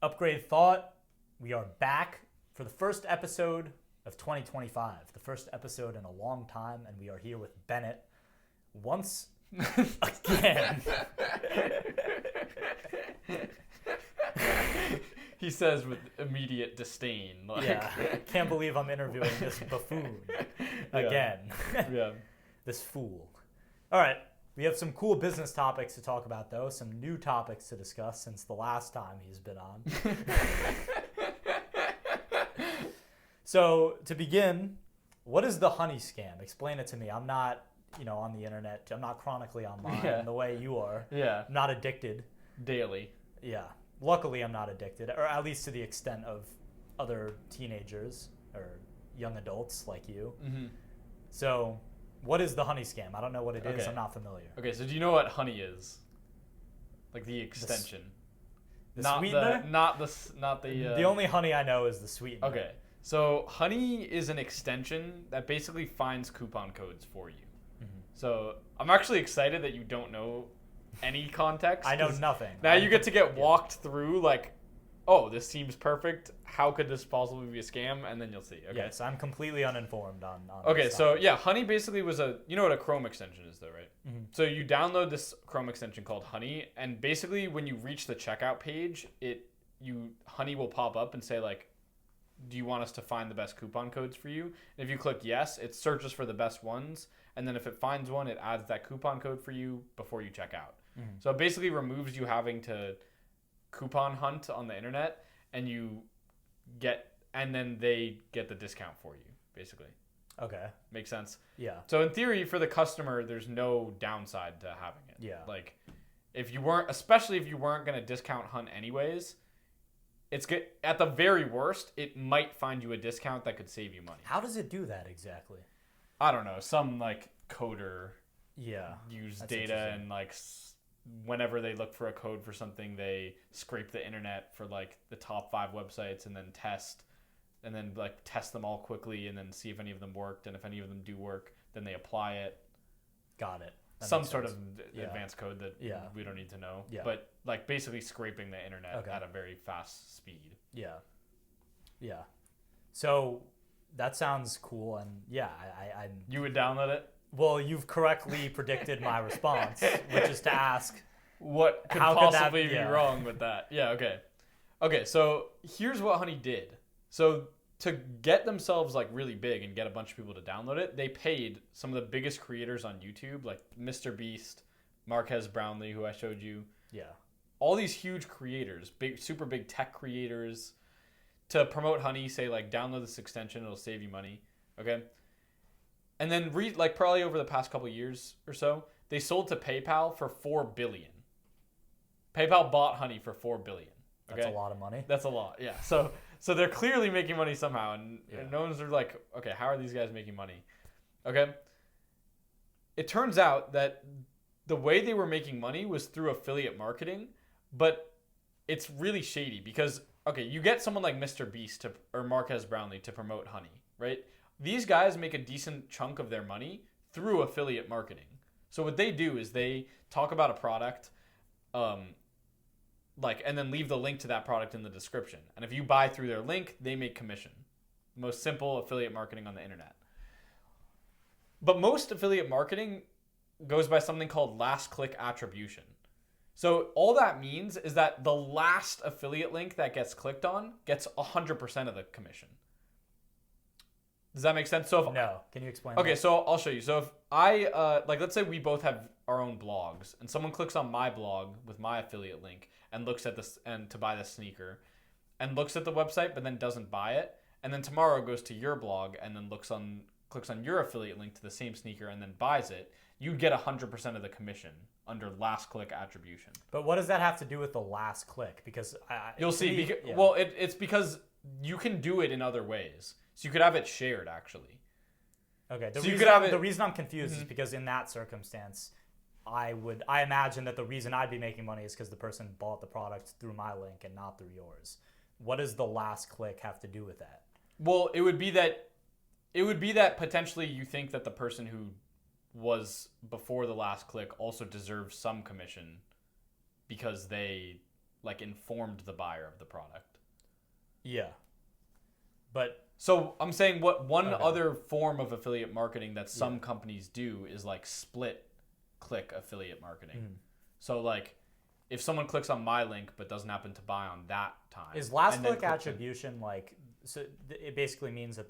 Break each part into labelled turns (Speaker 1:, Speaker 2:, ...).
Speaker 1: Upgrade Thought. We are back for the first episode of 2025, the first episode in a long time, and we are here with Bennett once again.
Speaker 2: He says with immediate disdain. Like.
Speaker 1: Yeah, can't believe I'm interviewing this buffoon again.
Speaker 2: Yeah.
Speaker 1: This fool. All right, we have some cool business topics to talk about, though. Some new topics to discuss since the last time he's been on. So, to begin, what is the honey scam? Explain it to me. I'm not, on the internet. I'm not chronically online the way you are.
Speaker 2: Yeah.
Speaker 1: I'm not addicted.
Speaker 2: Daily.
Speaker 1: Yeah. Luckily, I'm not addicted, or at least to the extent of other teenagers or young adults like you. Mm-hmm. So, what is the honey scam? I don't know what it is. I'm not familiar.
Speaker 2: Okay, so do you know what honey is? Like the extension.
Speaker 1: The sweetener?
Speaker 2: Not the.
Speaker 1: The only honey I know is the sweetener.
Speaker 2: Okay, so honey is an extension that basically finds coupon codes for you. Mm-hmm. So I'm actually excited that you don't know any context.
Speaker 1: I know nothing.
Speaker 2: Now you get to get walked through like, oh, this seems perfect. How could this possibly be a scam? And then you'll see. Okay.
Speaker 1: Yes, I'm completely uninformed on
Speaker 2: okay,
Speaker 1: this
Speaker 2: so
Speaker 1: topic.
Speaker 2: yeah, Honey basically was you know what a Chrome extension is though, right?
Speaker 1: Mm-hmm.
Speaker 2: So you download this Chrome extension called Honey, and basically when you reach the checkout page, Honey will pop up and say like, do you want us to find the best coupon codes for you? And if you click yes, it searches for the best ones, and then if it finds one, it adds that coupon code for you before you check out. Mm-hmm. So it basically removes you having to coupon hunt on the internet, and then they get the discount for you, basically.
Speaker 1: Okay.
Speaker 2: Makes sense?
Speaker 1: Yeah.
Speaker 2: So in theory, for the customer, there's no downside to having it.
Speaker 1: Yeah.
Speaker 2: Like, especially if you weren't going to discount hunt anyways, it's good. At the very worst, it might find you a discount that could save you money.
Speaker 1: How does it do that exactly?
Speaker 2: I don't know. Some, like, coder use data and, like, whenever they look for a code for something, they scrape the internet for, like, the top 5 websites and then test them all quickly and then see if any of them worked. And if any of them do work, then they apply it.
Speaker 1: Got it.
Speaker 2: Some sort of advanced code that we don't need to know.
Speaker 1: Yeah.
Speaker 2: But like basically scraping the internet at a very fast speed.
Speaker 1: Yeah. Yeah. So that sounds cool. And yeah, I'm...
Speaker 2: You would download it?
Speaker 1: Well, you've correctly predicted my response, which is to ask...
Speaker 2: What could possibly be wrong with that? Yeah, okay. Okay, so here's what Honey did. So to get themselves like really big and get a bunch of people to download it, they paid some of the biggest creators on YouTube, like Mr. Beast, Marquez Brownlee, who I showed you.
Speaker 1: Yeah. All
Speaker 2: these huge creators, super big tech creators, to promote Honey, say like download this extension, it'll save you money. Okay. And then probably over the past couple years or so, they sold to PayPal for $4 billion. PayPal bought Honey for $4 billion. Okay?
Speaker 1: That's a lot of money.
Speaker 2: That's a lot, yeah. So they're clearly making money somehow, and no one's like, okay, how are these guys making money? Okay. It turns out that the way they were making money was through affiliate marketing, but it's really shady because, okay, you get someone like Mr. Beast or Marquez Brownlee to promote Honey, right? These guys make a decent chunk of their money through affiliate marketing. So what they do is they talk about a product, and then leave the link to that product in the description. And if you buy through their link, they make commission. Most simple affiliate marketing on the internet. But most affiliate marketing goes by something called last click attribution. So all that means is that the last affiliate link that gets clicked on gets 100% of the commission. Does that make sense?
Speaker 1: No. Can you explain
Speaker 2: Okay,
Speaker 1: that?
Speaker 2: so I'll show you. So if I, let's say we both have our own blogs, and someone clicks on my blog with my affiliate link and looks at this and to buy the sneaker, and looks at the website but then doesn't buy it, and then tomorrow goes to your blog and then clicks on your affiliate link to the same sneaker and then buys it, you get 100% of the commission under last click attribution.
Speaker 1: But what does that have to do with the last click? Because
Speaker 2: you'll see. Well, it's because you can do it in other ways. So you could have it shared, actually.
Speaker 1: Okay.
Speaker 2: The
Speaker 1: reason I'm confused is because in that circumstance, I imagine that the reason I'd be making money is because the person bought the product through my link and not through yours. What does the last click have to do with that?
Speaker 2: Well, it would be that potentially you think that the person who was before the last click also deserves some commission because they like informed the buyer of the product.
Speaker 1: Yeah. But
Speaker 2: so I'm saying what one other form of affiliate marketing that some companies do is like split click affiliate marketing. Mm-hmm. So like if someone clicks on my link but doesn't happen to buy on that time.
Speaker 1: Is last click attribution like, so it basically means that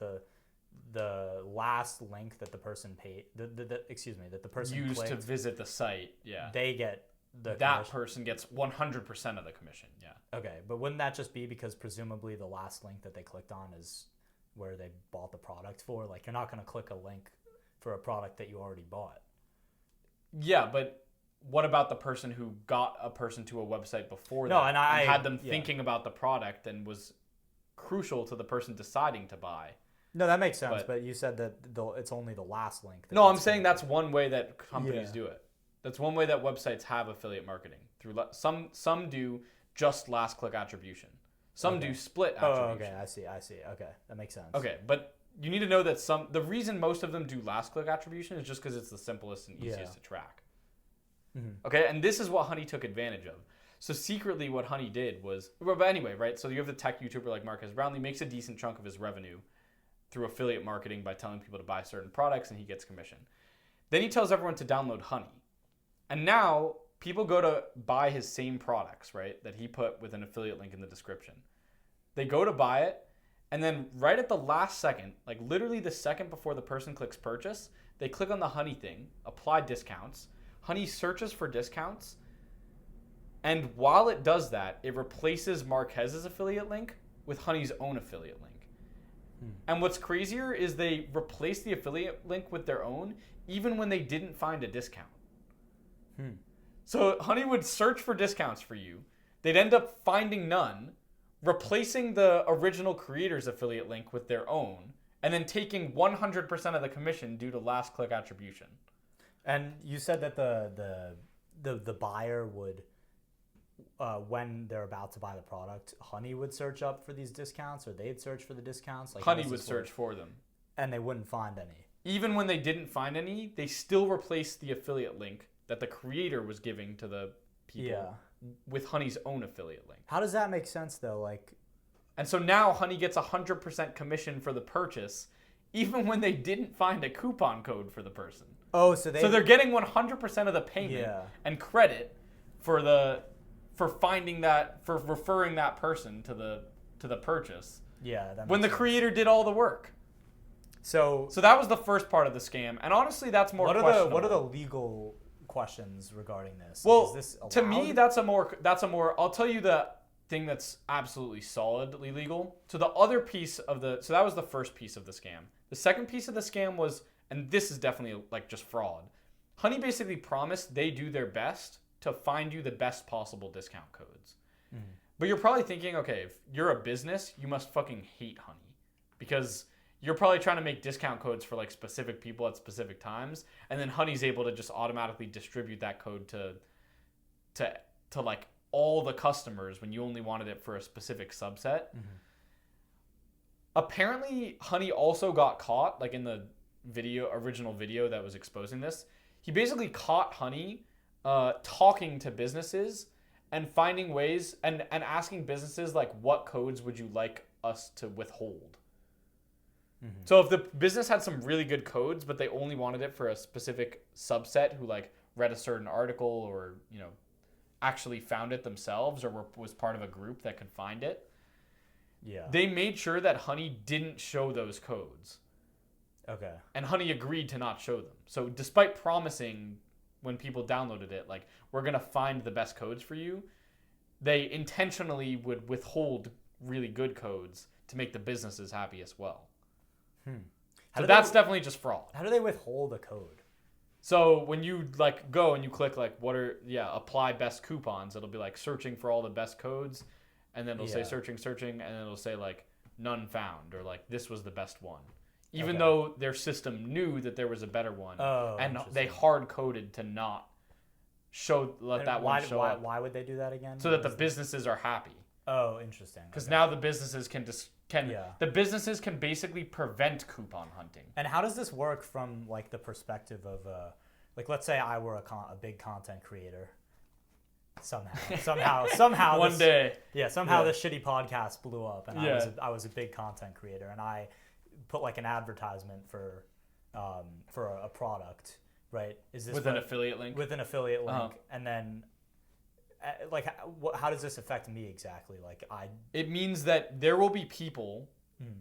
Speaker 1: the last link that the person paid, that the person
Speaker 2: used
Speaker 1: clicked,
Speaker 2: to visit the site,
Speaker 1: they get
Speaker 2: that commission. Person gets 100% of the commission. Yeah.
Speaker 1: Okay, but wouldn't that just be because presumably the last link that they clicked on is where they bought the product for? Like, you're not going to click a link for a product that you already bought.
Speaker 2: Yeah, but what about the person who got a person to a website before that and had them thinking about the product and was crucial to the person deciding to buy?
Speaker 1: No, that makes sense, but you said that it's only the last link.
Speaker 2: No, I'm saying that's one way that companies do it. That's one way that websites have affiliate marketing. Through some do just last click attribution. Some do split attribution.
Speaker 1: Oh, okay, I see. Okay, that makes sense.
Speaker 2: Okay, but you need to know that the reason most of them do last click attribution is just because it's the simplest and easiest to track. Mm-hmm. Okay, and this is what Honey took advantage of. So secretly what Honey did was, but anyway, right? So you have the tech YouTuber like Marques Brownlee makes a decent chunk of his revenue through affiliate marketing by telling people to buy certain products and he gets commission. Then he tells everyone to download Honey. And now people go to buy his same products, right? That he put with an affiliate link in the description. They go to buy it. And then right at the last second, like literally the second before the person clicks purchase, they click on the Honey thing, apply discounts. Honey searches for discounts. And while it does that, it replaces Marquez's affiliate link with Honey's own affiliate link. And what's crazier is they replace the affiliate link with their own, even when they didn't find a discount. So Honey would search for discounts for you. They'd end up finding none, replacing the original creator's affiliate link with their own, and then taking 100% of the commission due to last click attribution.
Speaker 1: And you said that the buyer would, when they're about to buy the product, Honey would search up for these discounts, or they'd search for the discounts? Like,
Speaker 2: Honey would search for them.
Speaker 1: And they wouldn't find any.
Speaker 2: Even when they didn't find any, they still replaced the affiliate link that the creator was giving to the people with Honey's own affiliate link.
Speaker 1: How does that make sense, though? Like,
Speaker 2: and so now Honey gets 100% commission for the purchase, even when they didn't find a coupon code for the person.
Speaker 1: Oh, so
Speaker 2: they're getting 100% of the payment and credit for finding that, for referring that person to the purchase.
Speaker 1: Yeah, that
Speaker 2: when the creator did all the work. So that was the first part of the scam, and honestly, that's more questionable.
Speaker 1: What are the legal questions regarding this?
Speaker 2: Well,
Speaker 1: is this allowed?
Speaker 2: To me, that's a more. I'll tell you the thing that's absolutely solidly legal. So the other piece of so that was the first piece of the scam. The second piece of the scam was, and this is definitely like just fraud. Honey basically promised they do their best to find you the best possible discount codes. Mm-hmm. But you're probably thinking, okay, if you're a business, you must fucking hate Honey, because you're probably trying to make discount codes for like specific people at specific times, and then Honey's able to just automatically distribute that code to like all the customers when you only wanted it for a specific subset. Mm-hmm. Apparently, Honey also got caught, like in the original video that was exposing this. He basically caught Honey talking to businesses and finding ways and asking businesses like, what codes would you like us to withhold? Mm-hmm. So if the business had some really good codes, but they only wanted it for a specific subset who like read a certain article or, you know, actually found it themselves or was part of a group that could find it, they made sure that Honey didn't show those codes.
Speaker 1: Okay. And
Speaker 2: Honey agreed to not show them. So despite promising when people downloaded it, like, we're going to find the best codes for you, they intentionally would withhold really good codes to make the businesses happy as well. So that's definitely just fraud.
Speaker 1: How do they withhold a code?
Speaker 2: So when you like go and you click like apply best coupons, it'll be like searching for all the best codes, and then it'll say searching, and then it'll say like none found, or like this was the best one. Even though their system knew that there was a better one, and they hard coded to not let that one show up.
Speaker 1: Why would they do that again?
Speaker 2: So that the businesses are happy.
Speaker 1: Oh, interesting.
Speaker 2: Because now the businesses the businesses can basically prevent coupon hunting.
Speaker 1: And how does this work from like the perspective of like, let's say I were a big content creator, Somehow.
Speaker 2: One day.
Speaker 1: Yeah, somehow this shitty podcast blew up, and I was a big content creator, and I put like an advertisement for a product, right? Is this
Speaker 2: with an affiliate link?
Speaker 1: With an affiliate link, and then like how does this affect me exactly? Like
Speaker 2: It means that there will be people.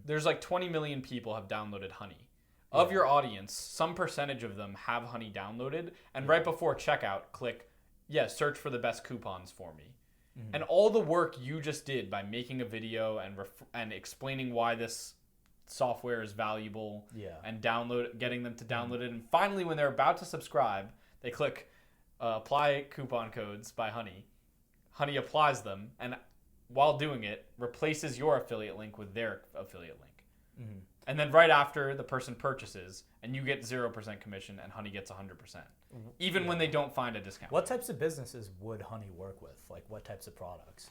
Speaker 2: There's like 20 million people have downloaded Honey. Of your audience, some percentage of them have Honey downloaded, and right before checkout, click, search for the best coupons for me. And all the work you just did by making a video and explaining why this software is valuable, and getting them to download it, and finally when they're about to subscribe, they click apply coupon codes by Honey. Honey applies them, and while doing it, replaces your affiliate link with their affiliate link. And then right after, the person purchases, and you get 0% commission, and Honey gets 100%. Even when they don't find a discount.
Speaker 1: What types of businesses would Honey work with? Like, what types of products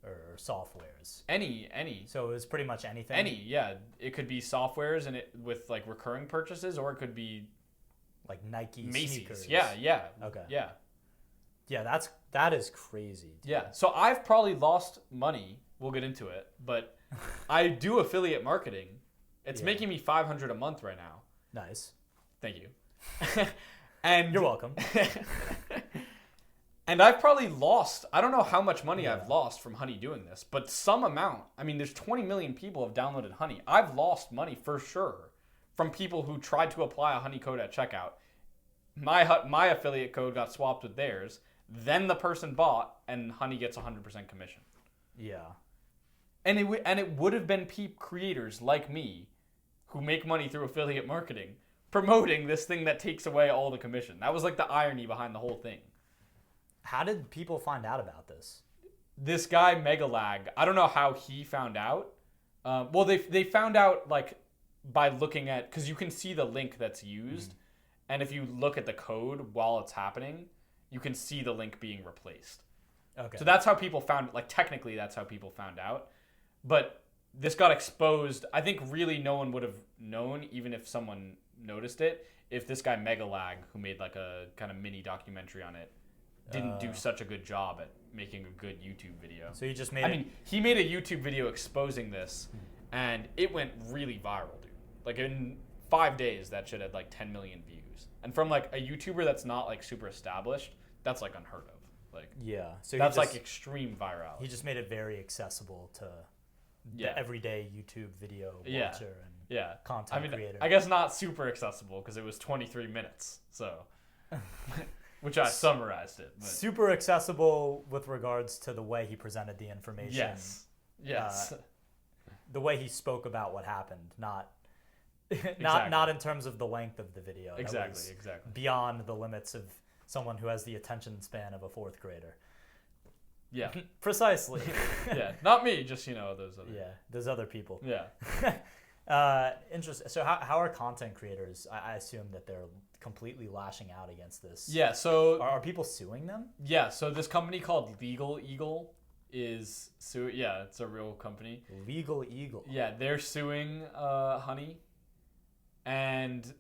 Speaker 1: or softwares?
Speaker 2: Any.
Speaker 1: So it's pretty much anything?
Speaker 2: Any, yeah. It could be softwares and with, like, recurring purchases, or it could be...
Speaker 1: Like Nike
Speaker 2: Macy's.
Speaker 1: Sneakers.
Speaker 2: Yeah.
Speaker 1: Okay.
Speaker 2: Yeah.
Speaker 1: Yeah, that is crazy. Dude.
Speaker 2: Yeah. So I've probably lost money. We'll get into it. But I do affiliate marketing. It's making me $500 a month right now.
Speaker 1: Nice.
Speaker 2: Thank you. And
Speaker 1: you're welcome.
Speaker 2: And I've probably lost, I don't know how much money I've lost from Honey doing this, but some amount. I mean, there's 20 million people have downloaded Honey. I've lost money for sure from people who tried to apply a Honey code at checkout. My affiliate code got swapped with theirs. Then the person bought, and Honey gets 100% commission.
Speaker 1: Yeah.
Speaker 2: And it would have been creators like me who make money through affiliate marketing promoting this thing that takes away all the commission. That was like the irony behind the whole thing.
Speaker 1: How did people find out about this?
Speaker 2: This guy, Megalag, I don't know how he found out. Well, they found out like by looking at, because you can see the link that's used. And if you look at the code while it's happening, you can see the link being replaced. Okay. So that's how people found, like technically that's how people found out. But this got exposed. I think really no one would have known, even if someone noticed it, if this guy Megalag, who made like a kind of mini documentary on it, didn't do such a good job at making a good YouTube video.
Speaker 1: So he just made
Speaker 2: he made a YouTube video exposing this, and it went really viral, dude. Like in 5 days, that shit had like 10 million views. And from like a YouTuber that's not like super established, that's like unheard of. Like
Speaker 1: so
Speaker 2: that's like extreme virality.
Speaker 1: He just made it very accessible to the everyday YouTube video watcher and content creator.
Speaker 2: I guess not super accessible because it was 23 minutes. So, which I summarized it. But.
Speaker 1: Super accessible with regards to the way he presented the information.
Speaker 2: Yes.
Speaker 1: The way he spoke about what happened, not in terms of the length of the video.
Speaker 2: Exactly.
Speaker 1: Beyond the limits of someone who has the attention span of a fourth grader.
Speaker 2: Yeah.
Speaker 1: Precisely.
Speaker 2: Not me, just those other.
Speaker 1: Yeah, those other people.
Speaker 2: Yeah.
Speaker 1: Interesting. So how are content creators? I assume that they're completely lashing out against this.
Speaker 2: Yeah. So
Speaker 1: are people suing them?
Speaker 2: Yeah. So this company called Legal Eagle is suing. Yeah, it's a real company.
Speaker 1: Legal Eagle.
Speaker 2: Yeah, they're suing Honey, and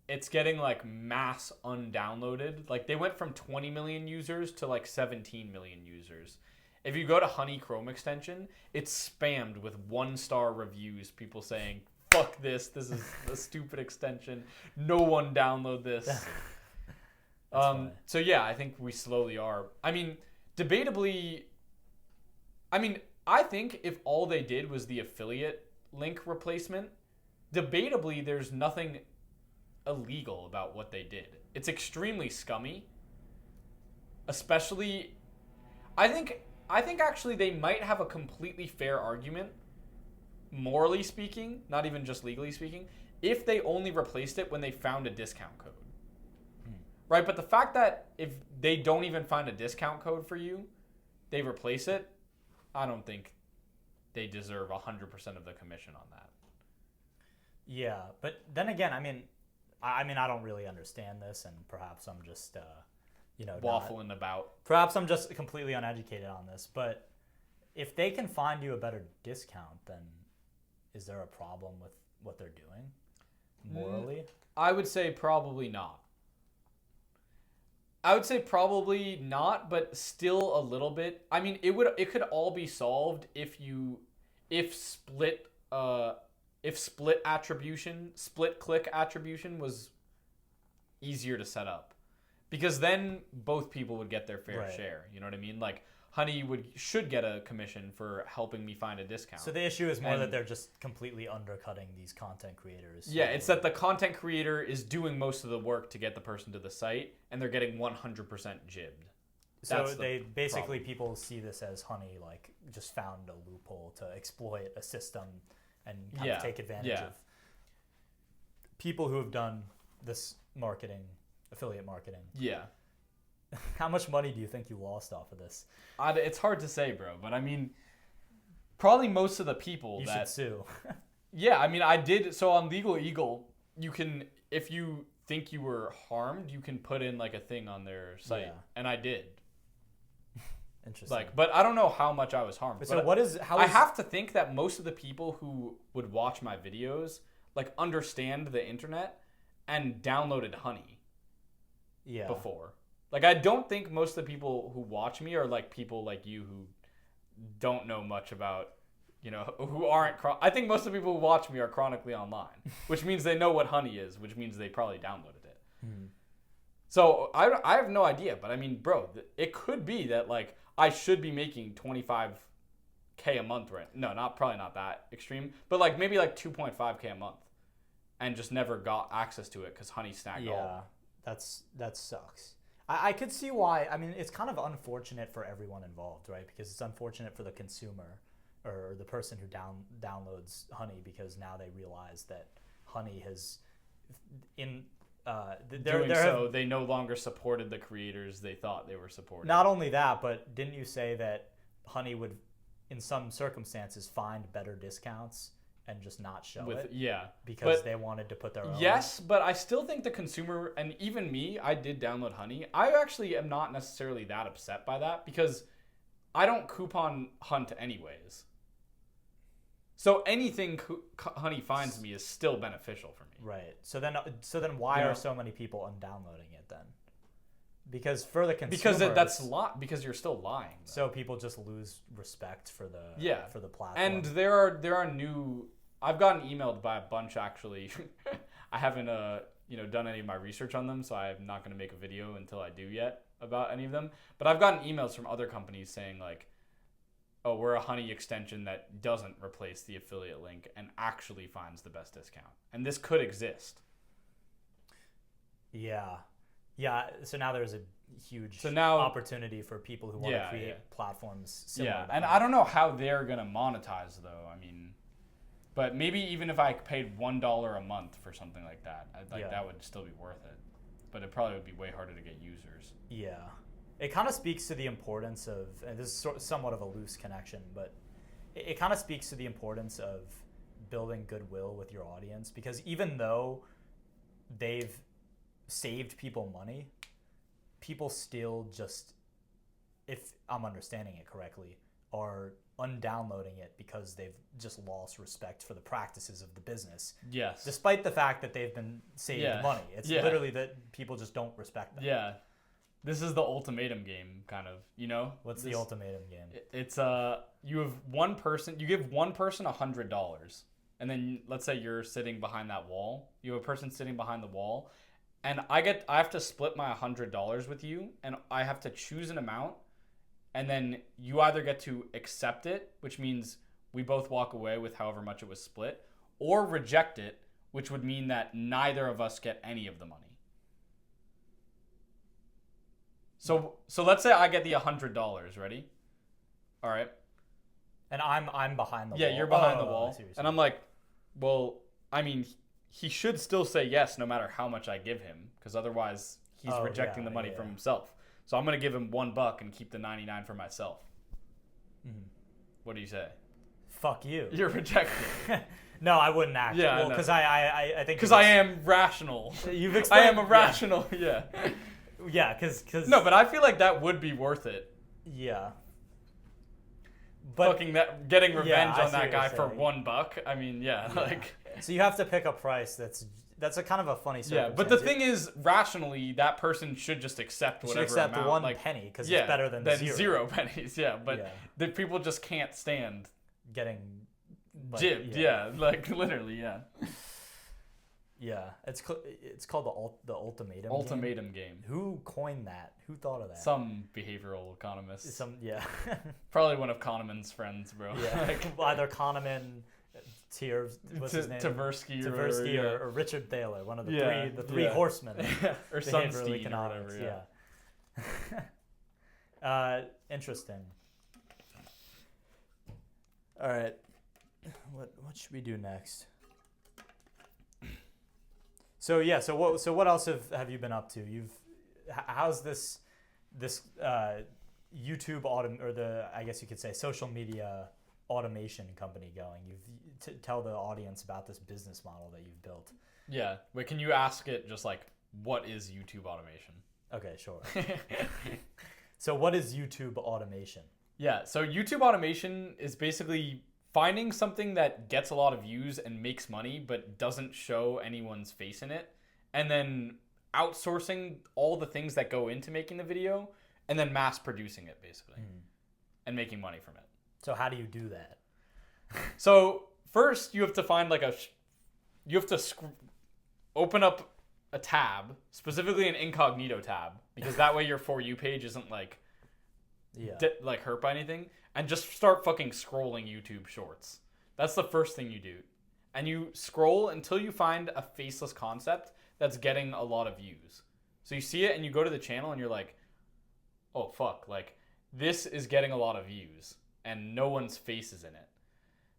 Speaker 2: it's getting like mass undownloaded. Like they went from 20 million users to like 17 million users. If you go to Honey Chrome extension, it's spammed with 1-star reviews. People saying, "Fuck this! This is a stupid extension. No one download this." So yeah, I think we slowly are. I mean, debatably. I mean, I think if all they did was the affiliate link replacement, debatably there's nothing illegal about what they did. It's extremely scummy. Especially, I think actually they might have a completely fair argument, morally speaking, not even just legally speaking, if they only replaced it when they found a discount code. Right? But the fact that if they don't even find a discount code for you, they replace it, I don't think they deserve 100% of the commission on that.
Speaker 1: Yeah, but then again, I mean, I don't really understand this, and perhaps I'm just,
Speaker 2: waffling about.
Speaker 1: Perhaps I'm just completely uneducated on this, but if they can find you a better discount, then is there a problem with what they're doing, morally?
Speaker 2: I would say probably not. I would say probably not, but still a little bit. I mean, it could all be solved if split click attribution was easier to set up, because then both people would get their fair share. You know what I mean? Like Honey should get a commission for helping me find a discount.
Speaker 1: So the issue is more that they're just completely undercutting these content creators.
Speaker 2: Yeah, it's that the content creator is doing most of the work to get the person to the site, and they're getting 100% jibbed.
Speaker 1: So they basically, people see this as Honey like just found a loophole to exploit a system and kind of take advantage of people who have done this affiliate marketing.
Speaker 2: Yeah.
Speaker 1: How much money do you think you lost off of this?
Speaker 2: It's hard to say, bro. But I mean, probably most of the people
Speaker 1: you should sue.
Speaker 2: Yeah, I mean, I did. So on Legal Eagle, you can, if you think you were harmed, you can put in like a thing on their site, and I did.
Speaker 1: Interesting.
Speaker 2: Like, but I don't know how much I was harmed.
Speaker 1: But so
Speaker 2: I have to think that most of the people who would watch my videos like understand the internet and downloaded Honey.
Speaker 1: Yeah.
Speaker 2: Before. Like, I don't think most of the people who watch me are like people like you who don't know much about, who aren't. I think most of the people who watch me are chronically online, which means they know what Honey is, which means they probably downloaded it. Mm-hmm. So I have no idea, but I mean, bro, it could be that like I should be making $25K a month, right? No, probably not that extreme, but like maybe like $2.5K a month, and just never got access to it because Honey snagged all.
Speaker 1: Yeah, that sucks. I could see why. I mean, it's kind of unfortunate for everyone involved, right? Because it's unfortunate for the consumer or the person who downloads Honey, because now they realize that Honey has
Speaker 2: they no longer supported the creators they thought they were supporting.
Speaker 1: Not only that, but didn't you say that Honey would, in some circumstances, find better discounts and just not show it?
Speaker 2: Yeah.
Speaker 1: Because they wanted to put their own.
Speaker 2: Yes, but I still think the consumer, and even me, I did download Honey. I actually am not necessarily that upset by that, because I don't coupon hunt anyways. So anything Honey finds me is still beneficial for me.
Speaker 1: Right. So then why are so many people undownloading it then? Because for the consumer,
Speaker 2: because you're still lying. Though.
Speaker 1: So people just lose respect for the platform.
Speaker 2: And there are new. I've gotten emailed by a bunch actually. I haven't done any of my research on them, so I'm not going to make a video until I do yet about any of them. But I've gotten emails from other companies saying like, "Oh, we're a Honey extension that doesn't replace the affiliate link and actually finds the best discount." And this could exist.
Speaker 1: Yeah. Yeah, so now there's a huge opportunity for people who want to create platforms similar.
Speaker 2: Yeah, and I don't know how they're going to monetize, though. I mean, but maybe even if I paid $1 a month for something like that, that would still be worth it. But it probably would be way harder to get users.
Speaker 1: Yeah. It kind of speaks to the importance of, and this is somewhat of a loose connection, but it kind of speaks to the importance of building goodwill with your audience, because even though they've saved people money, people still just, if I'm understanding it correctly, are undownloading it because they've just lost respect for the practices of the business.
Speaker 2: Yes.
Speaker 1: Despite the fact that they've been saved money. It's literally that people just don't respect them.
Speaker 2: Yeah. This is the ultimatum game, kind of,
Speaker 1: What's the ultimatum game?
Speaker 2: It's you have one person, you give one person $100, and then let's say you're sitting behind that wall. You have a person sitting behind the wall, and I have to split my $100 with you, and I have to choose an amount, and then you either get to accept it, which means we both walk away with however much it was split, or reject it, which would mean that neither of us get any of the money. So let's say I get the $100. Ready? All right.
Speaker 1: And I'm behind the wall.
Speaker 2: Yeah, you're behind the wall. And I'm like, well, I mean, he should still say yes no matter how much I give him, because otherwise he's rejecting the money from himself. So I'm going to give him $1 and keep the 99 for myself. Mm-hmm. What do you say?
Speaker 1: Fuck you.
Speaker 2: You're rejecting.
Speaker 1: No, I wouldn't act.
Speaker 2: Yeah,
Speaker 1: well, because I think
Speaker 2: because I am rational.
Speaker 1: You've explained.
Speaker 2: I am a rational. Yeah.
Speaker 1: Yeah, because
Speaker 2: no, but I feel like that would be worth it.
Speaker 1: Yeah. But
Speaker 2: getting revenge on that guy for $1. I mean, like.
Speaker 1: So you have to pick a price that's that's a kind of a funny
Speaker 2: circumstance.
Speaker 1: Yeah,
Speaker 2: but the thing is, rationally, that person should just accept whatever
Speaker 1: accept
Speaker 2: amount.
Speaker 1: One penny because it's better than
Speaker 2: zero pennies. Yeah, but the people just can't stand
Speaker 1: getting
Speaker 2: jibbed. Yeah, like literally. Yeah.
Speaker 1: Yeah, it's called the Ultimatum.
Speaker 2: Ultimatum game.
Speaker 1: Who coined that? Who thought of that?
Speaker 2: Some behavioral economist.
Speaker 1: Probably
Speaker 2: one of Kahneman's friends, bro.
Speaker 1: Yeah, like either Kahneman, what's his name?
Speaker 2: Tversky
Speaker 1: or Richard Thaler, one of the three horsemen.
Speaker 2: Or Sunstein or whatever.
Speaker 1: Yeah. Interesting. All right, what should we do next? So what else have you been up to? How's this YouTube I guess you could say social media automation company going? Tell the audience about this business model that you've built.
Speaker 2: Yeah. Wait, can you ask it just like, what is YouTube automation?
Speaker 1: Okay, sure. So what is YouTube automation?
Speaker 2: Yeah, so YouTube automation is basically finding something that gets a lot of views and makes money but doesn't show anyone's face in it, and then outsourcing all the things that go into making the video and then mass producing it basically and making money from it.
Speaker 1: So how do you do that?
Speaker 2: So first you have to find open up a tab, specifically an incognito tab, because that way your For You page isn't like hurt by anything, and just start fucking scrolling YouTube shorts. That's the first thing you do. And you scroll until you find a faceless concept that's getting a lot of views. So you see it and you go to the channel and you're like, oh fuck, like this is getting a lot of views and no one's face is in it.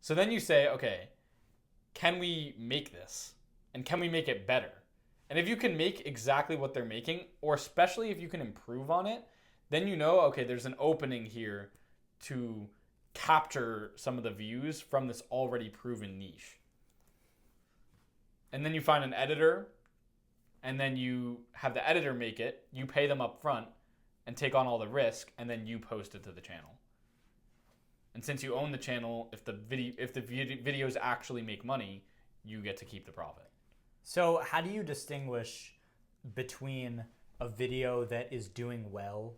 Speaker 2: So then you say, okay, can we make this? And can we make it better? And if you can make exactly what they're making, or especially if you can improve on it, then you know, okay, there's an opening here to capture some of the views from this already proven niche. And then you find an editor, and then you have the editor make it, you pay them up front and take on all the risk, and then you post it to the channel. And since you own the channel, if the videos actually make money, you get to keep the profit.
Speaker 1: So how do you distinguish between a video that is doing well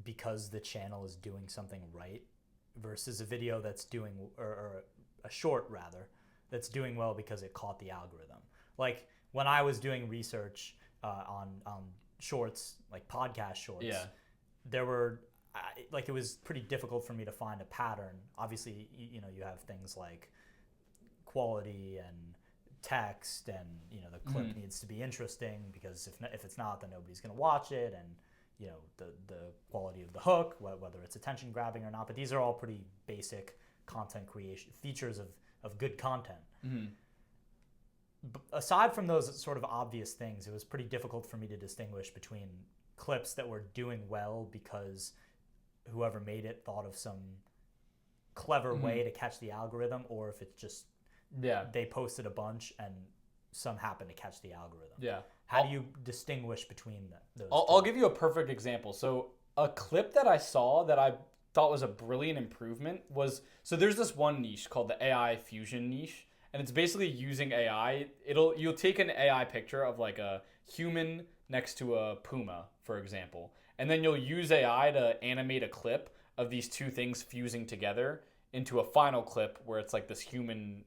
Speaker 1: because the channel is doing something right versus a video that's doing, or a short rather, that's doing well because it caught the algorithm? Like when I was doing research on shorts, like podcast shorts, there were it was pretty difficult for me to find a pattern. Obviously, you have things like quality and text, and the clip needs to be interesting, because if it's not, then nobody's going to watch it, and the quality of the hook, whether it's attention grabbing or not. But these are all pretty basic content creation features of good content. Aside from those sort of obvious things, it was pretty difficult for me to distinguish between clips that were doing well because whoever made it thought of some clever way to catch the algorithm, or if it's just they posted a bunch and some happened to catch the algorithm. How do you distinguish between those?
Speaker 2: I'll give you a perfect example. So a clip that I saw that I thought was a brilliant improvement was, so there's this one niche called the AI fusion niche, and it's basically using AI. You'll take an AI picture of like a human next to a puma, for example, and then you'll use AI to animate a clip of these two things fusing together into a final clip where it's like this human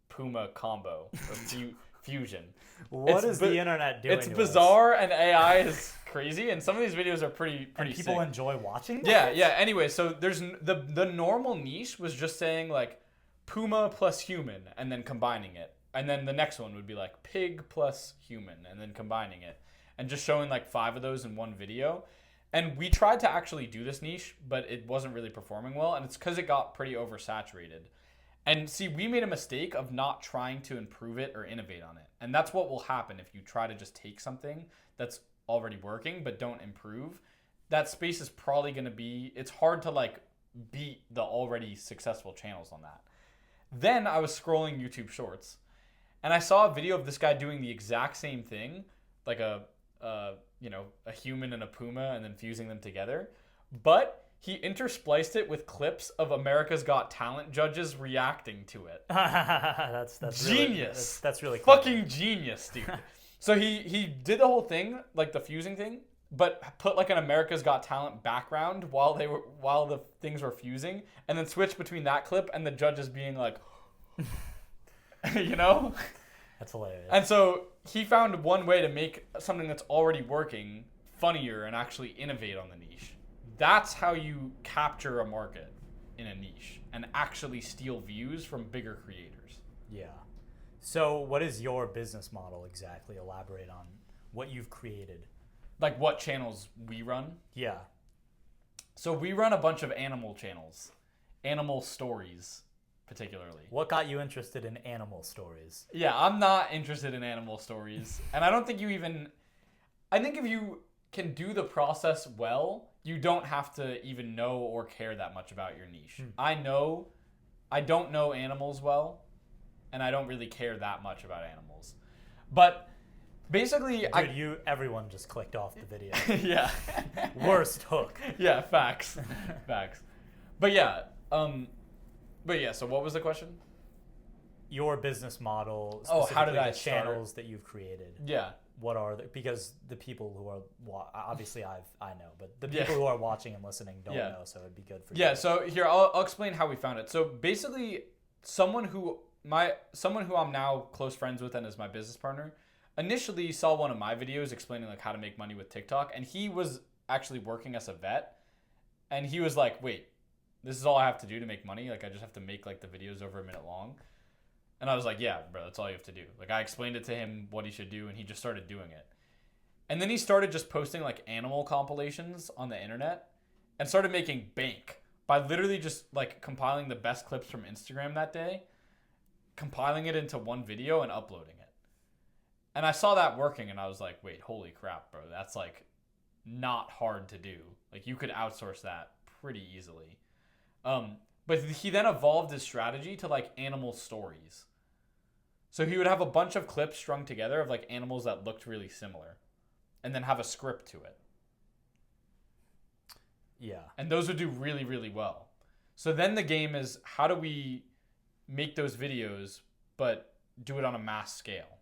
Speaker 2: puma combo or fusion.
Speaker 1: What is the internet doing?
Speaker 2: It's bizarre, and AI is crazy, and some of these videos are pretty
Speaker 1: and people
Speaker 2: sick.
Speaker 1: Enjoy watching
Speaker 2: that? Yeah. Anyway, so there's the normal niche was just saying like puma plus human and then combining it, and then the next one would be like pig plus human and then combining it, and just showing like 5 of those in one video. And we tried to actually do this niche, but it wasn't really performing well, and it's because it got pretty oversaturated. And see, we made a mistake of not trying to improve it or innovate on it. And that's what will happen if you try to just take something that's already working but don't improve. That space is probably going to be, it's hard to like beat the already successful channels on that. Then I was scrolling YouTube Shorts, and I saw a video of this guy doing the exact same thing, like a human and a puma, and then fusing them together. But he interspliced it with clips of America's Got Talent judges reacting to it.
Speaker 1: That's
Speaker 2: genius.
Speaker 1: Really, that's really clever.
Speaker 2: Fucking genius, dude. So he did the whole thing, like the fusing thing, but put like an America's Got Talent background while the things were fusing, and then switched between that clip and the judges being like, you know?
Speaker 1: That's hilarious.
Speaker 2: And so he found one way to make something that's already working funnier and actually innovate on the niche. That's how you capture a market in a niche and actually steal views from bigger creators.
Speaker 1: Yeah. So what is your business model exactly? Elaborate on what you've created.
Speaker 2: Like what channels we run?
Speaker 1: Yeah.
Speaker 2: So we run a bunch of animal channels. Animal stories, particularly.
Speaker 1: What got you interested in animal stories?
Speaker 2: Yeah, I'm not interested in animal stories. And I don't think I think if you can do the process well, you don't have to even know or care that much about your niche. I don't know animals well, and I don't really care that much about animals. But basically,
Speaker 1: everyone just clicked off the video.
Speaker 2: Yeah.
Speaker 1: Worst hook.
Speaker 2: Yeah, facts. But yeah, so what was the question?
Speaker 1: Your business model,
Speaker 2: how did I
Speaker 1: the channels that you've created.
Speaker 2: Yeah.
Speaker 1: What are because the people who are obviously I know, but the people who are watching and listening don't know, so it'd be good for you.
Speaker 2: Yeah, so here I'll explain how we found it. So basically, someone who I'm now close friends with and is my business partner, initially saw one of my videos explaining like how to make money with TikTok, and he was actually working as a vet, and he was like, "Wait, this is all I have to do to make money? Like I just have to make like the videos over a minute long?" And I was like, yeah, bro, that's all you have to do. Like, I explained it to him what he should do, and he just started doing it. And then he started just posting, like, animal compilations on the internet and started making bank by literally just, like, compiling the best clips from Instagram that day, compiling it into one video, and uploading it. And I saw that working, and I was like, wait, holy crap, bro. That's, like, not hard to do. Like, you could outsource that pretty easily. But he then evolved his strategy to, like, animal stories. So he would have a bunch of clips strung together of like animals that looked really similar and then have a script to it.
Speaker 1: Yeah.
Speaker 2: And those would do really, really well. So then the game is how do we make those videos but do it on a mass scale?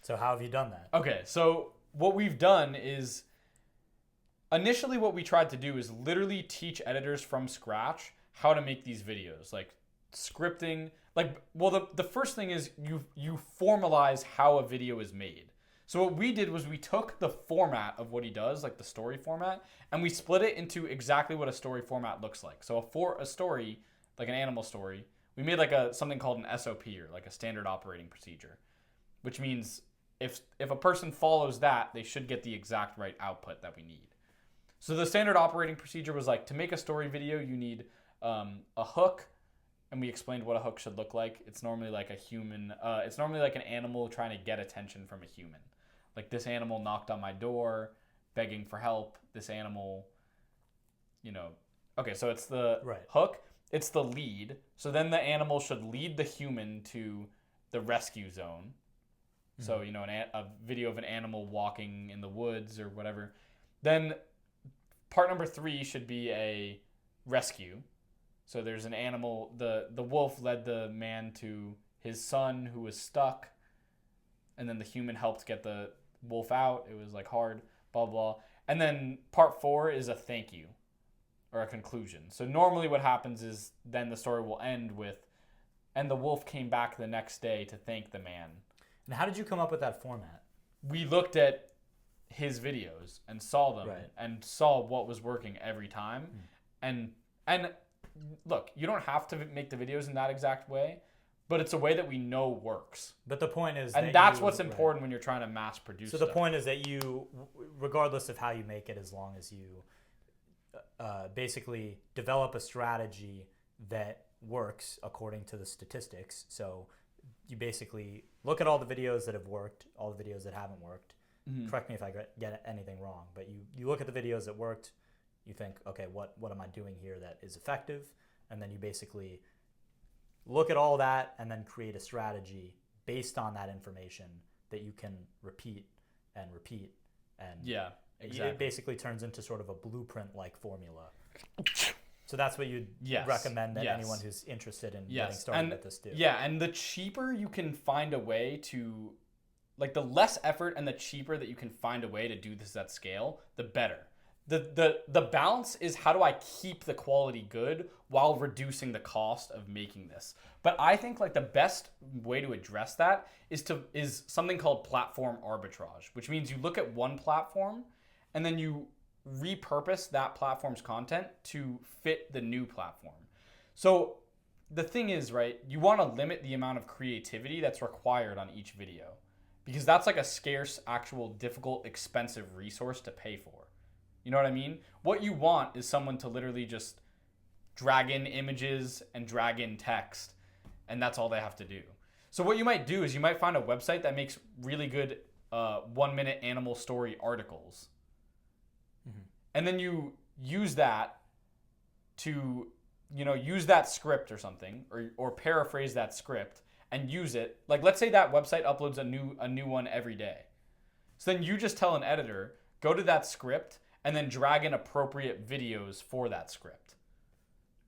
Speaker 1: So how have you done that?
Speaker 2: Okay, so what we've done is initially what we tried to do is literally teach editors from scratch how to make these videos, like scripting. Like, well, the first thing is you formalize how a video is made. So what we did was we took the format of what he does, like the story format, and we split it into exactly what a story format looks like. So for a story, like an animal story, we made like something called an SOP, or like a standard operating procedure, which means if a person follows that, they should get the exact right output that we need. So the standard operating procedure was like, to make a story video, you need a hook, and we explained what a hook should look like. It's normally like a human. It's normally like an animal trying to get attention from a human. Like, this animal knocked on my door, begging for help. This animal, okay, so it's the hook. It's the lead. So then the animal should lead the human to the rescue zone. Mm-hmm. So, a video of an animal walking in the woods or whatever. Then part number 3 should be a rescue. So there's an animal, the wolf led the man to his son who was stuck, and then the human helped get the wolf out. It was like hard, blah, blah. And then part 4 is a thank you or a conclusion. So normally what happens is then the story will end with, and the wolf came back the next day to thank the man.
Speaker 1: And how did you come up with that format?
Speaker 2: We looked at his videos and saw them and saw what was working every time. And look, you don't have to make the videos in that exact way, but it's a way that we know works.
Speaker 1: But the point is,
Speaker 2: and that's what's important when you're trying to mass produce.
Speaker 1: So the point is that you, regardless of how you make it, as long as you basically develop a strategy that works according to the statistics. So you basically look at all the videos that have worked, all the videos that haven't worked. Mm-hmm. Correct me if I get anything wrong, but you look at the videos that worked. You think, okay, what am I doing here that is effective? And then you basically look at all that and then create a strategy based on that information that you can repeat and
Speaker 2: Exactly.
Speaker 1: It basically turns into sort of a blueprint-like formula. So that's what you'd recommend that anyone who's interested in getting started with this do.
Speaker 2: Yeah, and the cheaper you can find a way to, like the less effort and the cheaper that you can find a way to do this at scale, the better. The balance is, how do I keep the quality good while reducing the cost of making this? But I think like the best way to address that is something called platform arbitrage, which means you look at one platform and then you repurpose that platform's content to fit the new platform. So the thing is, right, you want to limit the amount of creativity that's required on each video, because that's like a scarce, actual, difficult, expensive resource to pay for. You know what I mean? What you want is someone to literally just drag in images and drag in text, and that's all they have to do. So what you might do is you might find a website that makes really good 1-minute animal story articles. Mm-hmm. And then you use that to, use that script or something, or paraphrase that script and use it. Like, let's say that website uploads a new one every day. So then you just tell an editor, go to that script and then drag in appropriate videos for that script.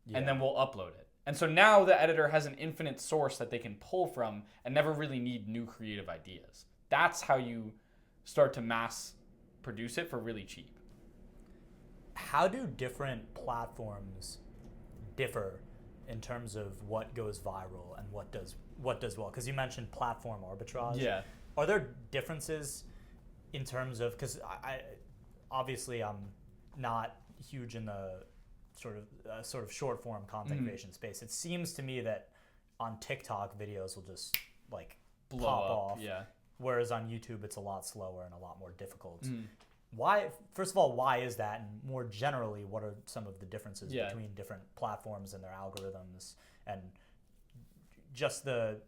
Speaker 2: Yeah. And then we'll upload it. And so now the editor has an infinite source that they can pull from and never really need new creative ideas. That's how you start to mass produce it for really cheap.
Speaker 1: How do different platforms differ in terms of what goes viral and what does well? Because you mentioned platform arbitrage.
Speaker 2: Yeah.
Speaker 1: Are there differences in terms of, because I obviously I'm not huge in the sort of short form content creation space. It seems to me that on TikTok videos will just like
Speaker 2: blow
Speaker 1: pop
Speaker 2: up,
Speaker 1: off.
Speaker 2: yeah.
Speaker 1: Whereas on YouTube it's a lot slower and a lot more difficult. Why? First of all, why is that? And more generally, what are some of the differences between different platforms and their algorithms, and just the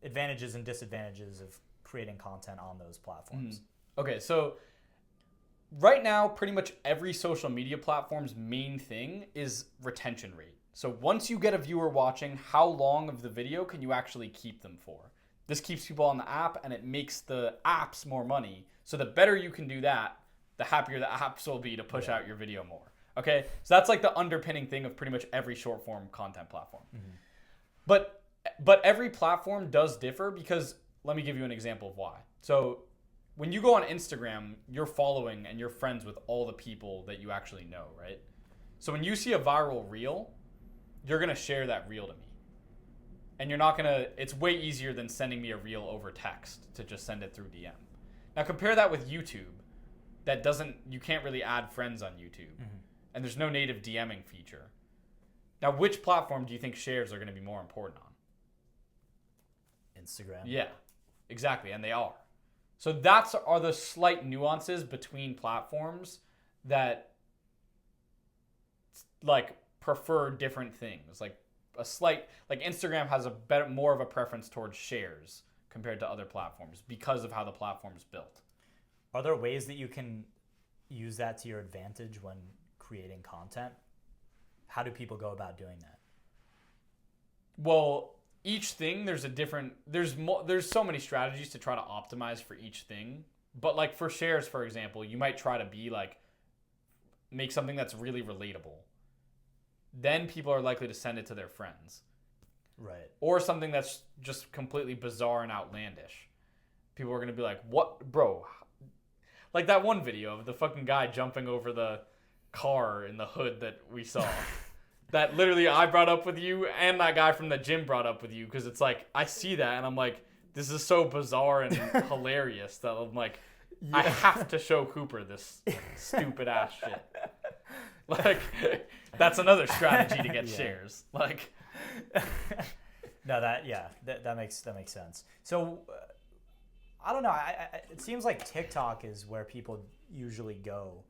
Speaker 1: advantages and disadvantages of creating content on those platforms?
Speaker 2: Okay, so right now, pretty much every social media platform's main thing is retention rate. So once you get a viewer watching, how long of the video can you actually keep them for? This keeps people on the app, and it makes the apps more money. So the better you can do that, the happier the apps will be to push out your video more. Okay? So that's like the underpinning thing of pretty much every short form content platform. But every platform does differ, because let me give you an example of why. So when you go on Instagram, you're following and you're friends with all the people that you actually know, right? So when you see a viral reel, you're going to share that reel to me. And you're not going to, it's way easier than sending me a reel over text to just send it through DM. Now compare that with YouTube. You can't really add friends on YouTube. And there's no native DMing feature. Now, which platform do you think shares are going to be more important on?
Speaker 1: Instagram.
Speaker 2: Yeah, exactly. And they are. So are the slight nuances between platforms that like prefer different things. Like Instagram has more of a preference towards shares compared to other platforms because of how the platform's built.
Speaker 1: Are there ways that you can use that to your advantage when creating content? How do people go about doing that?
Speaker 2: Well, each thing there's so many strategies to try to optimize for each thing. But like for shares, for example, you might try to be like make something that's really relatable. Then people are likely to send it to their friends.
Speaker 1: Right.
Speaker 2: Or something that's just completely bizarre and outlandish. People are going to be like, "What, bro?" Like that one video of the fucking guy jumping over the car in the hood that we saw. That literally I brought up with you, and that guy from the gym brought up with you, because it's like, I see that and I'm like, this is so bizarre and hilarious that I'm like, I have to show Cooper this stupid ass shit. Like, that's another strategy to get shares. Like,
Speaker 1: no, that makes sense. So, I don't know. It seems like TikTok is where people usually go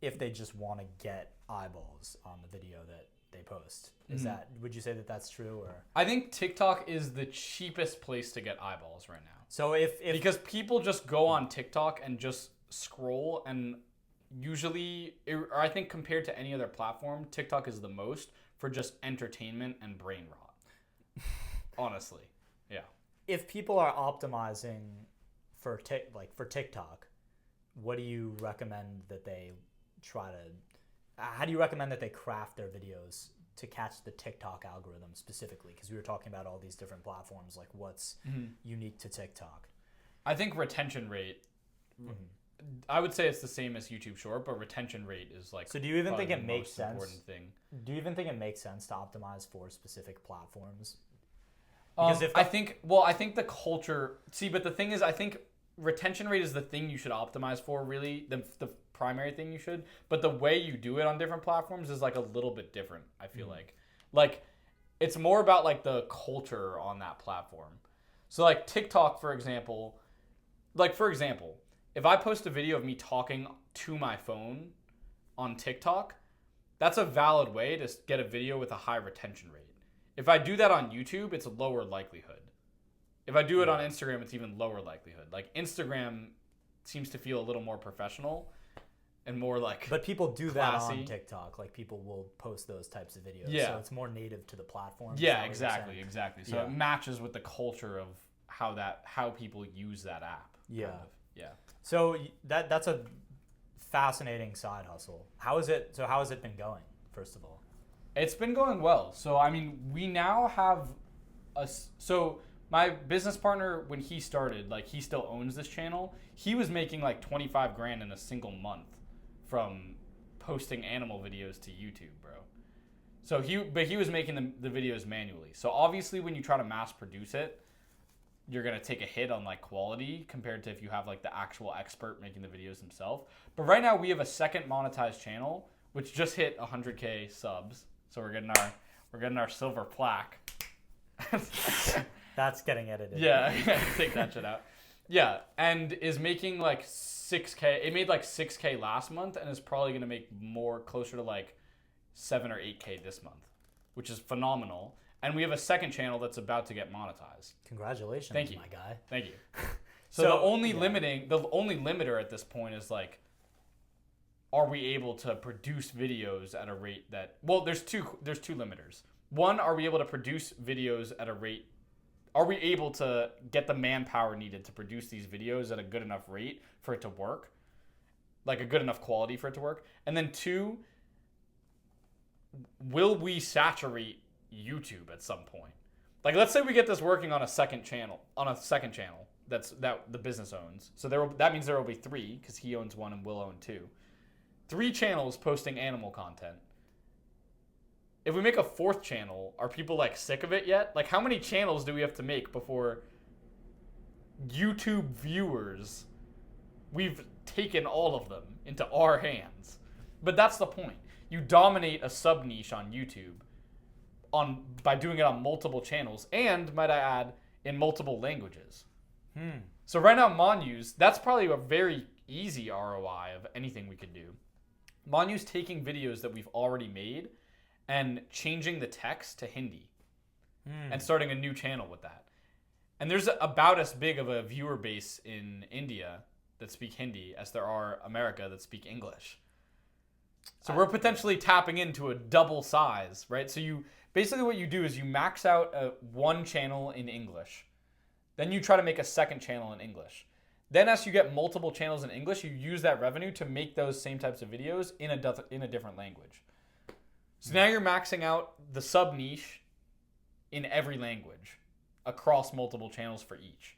Speaker 1: if they just want to get eyeballs on the video that they post. Would you say that that's true? Or
Speaker 2: I think TikTok is the cheapest place to get eyeballs right now.
Speaker 1: So
Speaker 2: because people just go on TikTok and just scroll, and usually, or I think compared to any other platform, TikTok is the most for just entertainment and brain rot. Honestly, yeah.
Speaker 1: If people are optimizing for TikTok, what do you recommend that they how do you recommend that they craft their videos to catch the TikTok algorithm specifically? Because we were talking about all these different platforms, like what's unique to TikTok.
Speaker 2: I think retention rate, I would say it's the same as YouTube Short, but retention rate is like,
Speaker 1: so do you even think it makes sense?
Speaker 2: Important thing.
Speaker 1: Do you even think it makes sense to optimize for specific platforms?
Speaker 2: Because I think the culture, but the thing is, I think retention rate is the thing you should optimize for, really, the primary thing you should, but the way you do it on different platforms is like a little bit different, I feel like it's more about like the culture on that platform. So like TikTok, for example, if I post a video of me talking to my phone on TikTok, that's a valid way to get a video with a high retention rate. If I do that on YouTube, it's a lower likelihood. If I do it on Instagram, it's even lower likelihood. Like Instagram seems to feel a little more professional and more like
Speaker 1: But people do that
Speaker 2: classy.
Speaker 1: on TikTok. Like people will post those types of videos.
Speaker 2: Yeah.
Speaker 1: So it's more native to the platform.
Speaker 2: Yeah, exactly. So it matches with the culture of how people use that app.
Speaker 1: Yeah.
Speaker 2: Kind of. Yeah.
Speaker 1: So that's a fascinating side hustle. How has it been going, first of all?
Speaker 2: It's been going well. So I mean, we now have my business partner, when he started, like he still owns this channel. He was making like 25 grand in a single month from posting animal videos to YouTube, bro. So he was making the videos manually. So obviously when you try to mass produce it, you're going to take a hit on like quality compared to if you have like the actual expert making the videos himself. But right now we have a second monetized channel, which just hit 100K subs. So we're getting our silver plaque.
Speaker 1: That's getting edited.
Speaker 2: Yeah, take that shit out. Yeah, and is making like 6K. It made like 6K last month and is probably going to make more, closer to like 7 or 8K this month, which is phenomenal. And we have a second channel that's about to get monetized.
Speaker 1: Congratulations,
Speaker 2: Thank you.
Speaker 1: my guy.
Speaker 2: Thank you. So the only limiter at this point is like, are we able to produce videos at a rate that, well, there's two limiters. One, are we able to produce videos at a rate, are we able to get the manpower needed to produce these videos at a good enough rate for it to work? Like a good enough quality for it to work? And then two, will we saturate YouTube at some point? Like, let's say we get this working on a second channel that the business owns. So that means there will be 3, because he owns 1 and we'll own 2. 3 channels posting animal content. If we make a 4th channel, are people like sick of it yet? Like, how many channels do we have to make before YouTube viewers, we've taken all of them into our hands? But that's the point. You dominate a sub niche on YouTube by doing it on multiple channels, and, might I add, in multiple languages. So right now, Monyu's, that's probably a very easy ROI of anything we could do. Monyu's taking videos that we've already made and changing the text to Hindi and starting a new channel with that. And there's about as big of a viewer base in India that speak Hindi as there are America that speak English. So we're potentially tapping into a double size, right? So basically what you do is you max out one channel in English. Then you try to make a second channel in English. Then as you get multiple channels in English, you use that revenue to make those same types of videos in a different language. So now you're maxing out the sub niche in every language across multiple channels for each.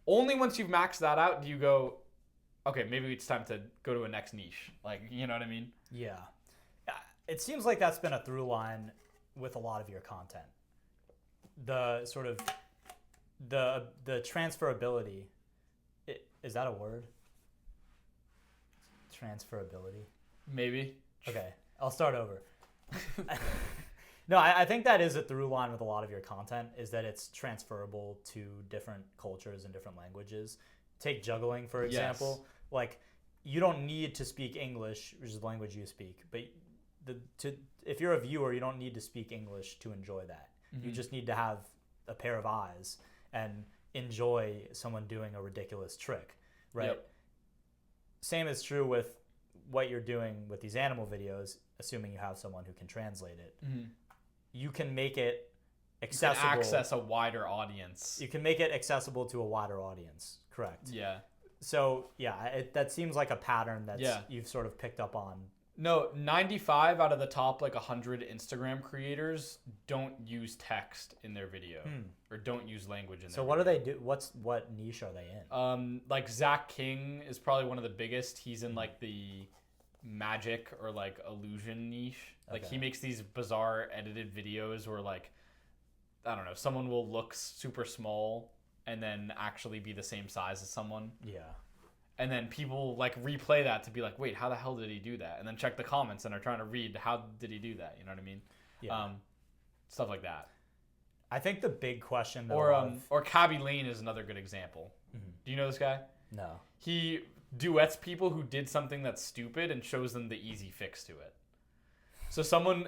Speaker 2: Only once you've maxed that out do you go, okay, maybe it's time to go to a next niche. Like, you know what I mean?
Speaker 1: Yeah. It seems like that's been a through line with a lot of your content. The sort of the transferability. Is that a word? Transferability?
Speaker 2: Maybe.
Speaker 1: Okay, I'll start over. No, I think that is a through line with a lot of your content, is that it's transferable to different cultures and different languages. Take juggling, for example. Yes. Like, you don't need to speak English, which is the language you speak, but if you're a viewer, you don't need to speak English to enjoy that. Mm-hmm. You just need to have a pair of eyes and enjoy someone doing a ridiculous trick, right? Yep. Same is true with what you're doing with these animal videos, assuming you have someone who can translate it. Mm-hmm. You can make it accessible.
Speaker 2: You can access a wider audience.
Speaker 1: You can make it accessible to a wider audience, correct?
Speaker 2: Yeah.
Speaker 1: So yeah, that seems like a pattern that you've sort of picked up on.
Speaker 2: No, 95 out of the top 100 Instagram creators don't use text in their video or don't use language in their video.
Speaker 1: So what do they do? What niche are they in?
Speaker 2: Zach King is probably one of the biggest. He's in the magic or illusion niche. Okay. He makes these bizarre edited videos where I don't know, someone will look super small and then actually be the same size as someone.
Speaker 1: Yeah.
Speaker 2: And then people replay that to be wait, how the hell did he do that? And then check the comments and are trying to read, how did he do that? You know what I mean?
Speaker 1: Yeah.
Speaker 2: Stuff like that.
Speaker 1: I think the big question,
Speaker 2: though, or Cabby Lane is another good example. Mm-hmm. Do you know this guy?
Speaker 1: No.
Speaker 2: He duets people who did something that's stupid and shows them the easy fix to it. So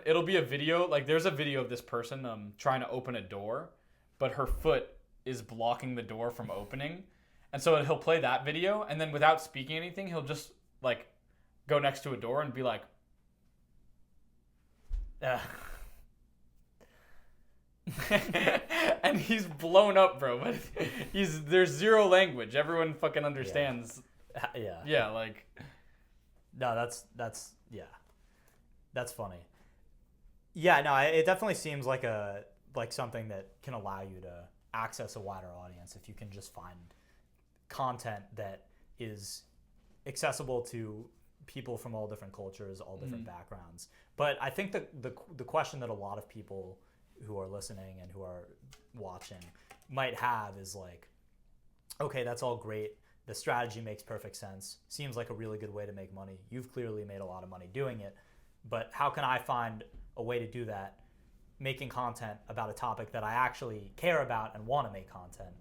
Speaker 2: it'll be a video, there's a video of this person trying to open a door, but her foot is blocking the door from opening. And so he'll play that video, and then without speaking anything, he'll just go next to a door and be like, and he's blown up, bro. But there's zero language. Everyone fucking understands.
Speaker 1: Yeah.
Speaker 2: Yeah,
Speaker 1: No, that's funny. Yeah, no, it definitely seems like something that can allow you to access a wider audience if you can just find content that is accessible to people from all different cultures, all different backgrounds. But I think the question that a lot of people who are listening and who are watching might have is okay, that's all great. The strategy makes perfect sense. Seems like a really good way to make money. You've clearly made a lot of money doing it. But how can I find a way to do that, making content about a topic that I actually care about and want to make content